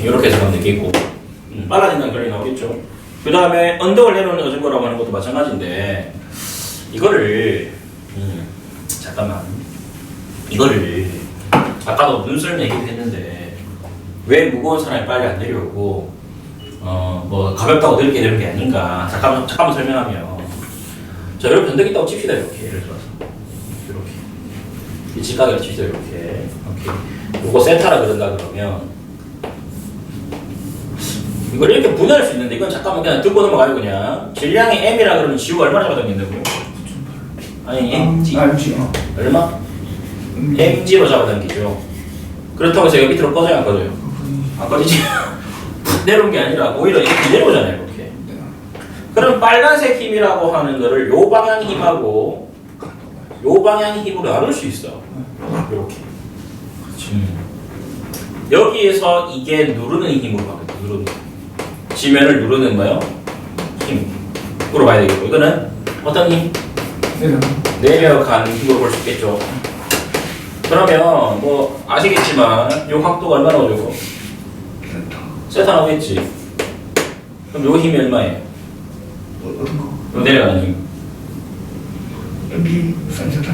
S1: 이렇게 해석하면 되겠고. 빨라진다는 결론이 나오겠죠. 그 다음에 언덕을 내려오는 어증거라고 하는 것도 마찬가지인데 이거를 잠깐만 이거를 아까도 눈썰 얘기도 했는데 왜 무거운 사람이 빨리 안 내려오고 뭐 가볍다고 느리게 내려오는 게 아닌가. 잠깐만 설명하면 자 여러분 변덕 있다고 칩시다. 이렇게 예를 들어서 이렇게 이 직각을 칩시다. 이렇게 요거 세타라 그런다 그러면 이걸 이렇게 분해할 수 있는데 이건 잠깐만 그냥 듣고 넘어가요. 그냥 질량이 m이라 그러면 지우가 얼마나 잡아당긴다고요? 아니 mg 얼마? mg로 잡아당기죠. 그렇다고 해서 여기 밑으로 꺼져요? 안 꺼져요? 안 꺼지지? 내려온 게 아니라 오히려 이렇게 내려오잖아요. 이렇게. 그럼 빨간색 힘이라고 하는 거를 요 방향 힘하고 요 방향 힘으로 나눌 수 있어. 이렇게. 여기에서 이게 누르는 힘으로 바뀌어요. 누르는 힘. 지면을 누르는 거요? 힘으로 봐야 되겠고 이거는 어떤 힘? 내려가는 힘으로 볼 수 있겠죠. 그러면 뭐 아시겠지만 요 각도가 얼마나 오죠? 세타 나오겠지. 그럼 요 힘이 얼마예요? 요 내려가는 힘.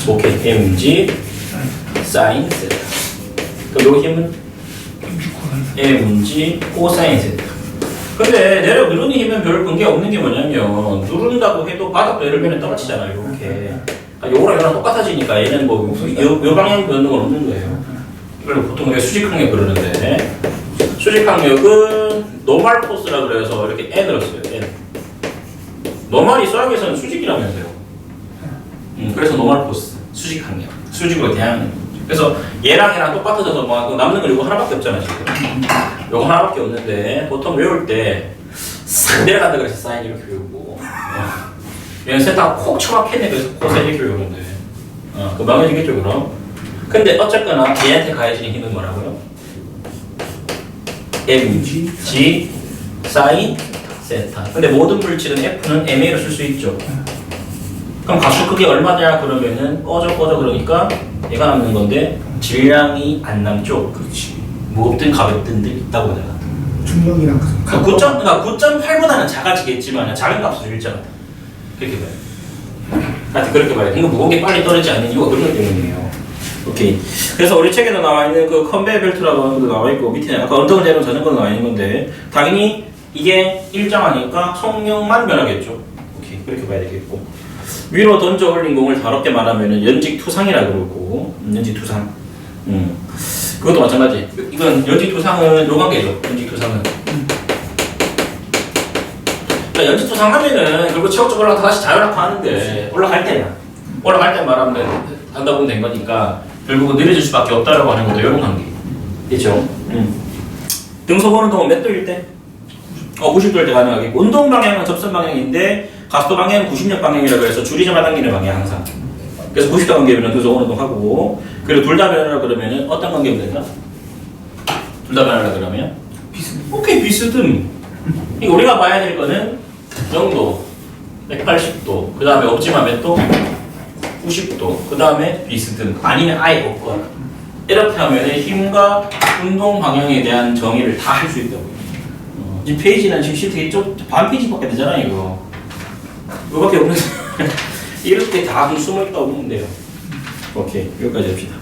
S1: 오케이. mg 사인 세타. 그럼 요 힘은 mg 코사인 세타. 근데 내려 누르는 힘은 별 관계 없는 게 뭐냐면 누른다고 해도 바닥도 예를 들면 떨어지잖아요. 이렇게. 요거랑 이거랑 똑같아지니까 얘는 뭐 요 방향 변는 건 없는 거예요. 이걸 보통 우리가 수직항력 그러는데 수직항력은 노멀 포스라 그래서 이렇게 n으로 써요. n. 노멀이 수학에서는 수직이라면서요. 그래서 노멀 포스 수직항력. 수직으로 대항하는 거죠. 그래서 얘랑 똑같아져서 뭐 남는 건 이거 하나밖에 없잖아 지금. 이거 하나밖에 없는데 보통 외울 때 싹 내려간다 그래서 사인 이렇게 외우고 얘는 셋다 콕 처박혔네 그래서 코사인 이렇게 외우는데 그 망해지겠죠 그럼. 근데 어쨌거나 얘한테 가해지는 힘은 뭐라고요? mg 사인 세타. 근데 모든 물질은 F는 ma로 쓸 수 있죠. 그럼 가수 크기 얼마냐 그러면은 꺼져 그러니까 얘가 남는 건데 질량이 안 남죠.
S2: 그렇지.
S1: 무겁든 가볍든 있다고 내가.
S2: 중력이랑
S1: 그러니까 9.8보다는 작아지겠지만 작은 값을 일정하다. 그렇게 봐요. 하여튼 그렇게 봐요. 이거 무거운 게 빨리 떨어지지 않는 이유가 그런 것 때문이에요. 오케이. 그래서 우리 책에도 나와 있는 그 컨베이어 벨트라고 하는 것도 나와 있고 밑에 아까 언덕을 내려온 자전거도 나와 있는 건데 당연히 이게 일정하니까 속력만 변하겠죠. 오케이. 그렇게 봐야 되겠고 위로 던져 올린 공을 다롭게 말하면 연직투상이라 그러고 연직투상. 그것도 마찬가지. 이건 연직투상은 요 관계죠. 연직투상은. 그러니까 연직투상 하면은 결국 체육적 올라가 다시 자율학하는데 올라갈 때만 말하면 한다 보면 된 거니까 결국은 느려질 수밖에 없다라고 하는 것도 이런 관계. 그렇죠? 등속 운동은 몇 도일 때? 90도일 때 가능하겠고 운동 방향은 접선 방향인데 가속도 방향은 90력 방향이라고 해서 줄이 잡아당기는 방향 항상. 그래서 90도 관계면 등속 운동하고 그리고 둘 다 변하라 그러면은 어떤 관계면 된다? 둘 다 변하라 그러면? 오케이 비스듬. 그러니까 우리가 봐야 될 거는 0도, 180도, 그 다음에 없지만 몇 도? 90도, 그 다음에 비스듬 아니면 아예 없거나 이렇게 하면 힘과 운동 방향에 대한 정의를 다 할 수 있다고요. 이 페이지는 지금 실제 반 페이지밖에 되잖아요 이거. 이거밖에 없는데 이렇게 다 숨어있다고 보면 돼요. 오케이 여기까지 합시다.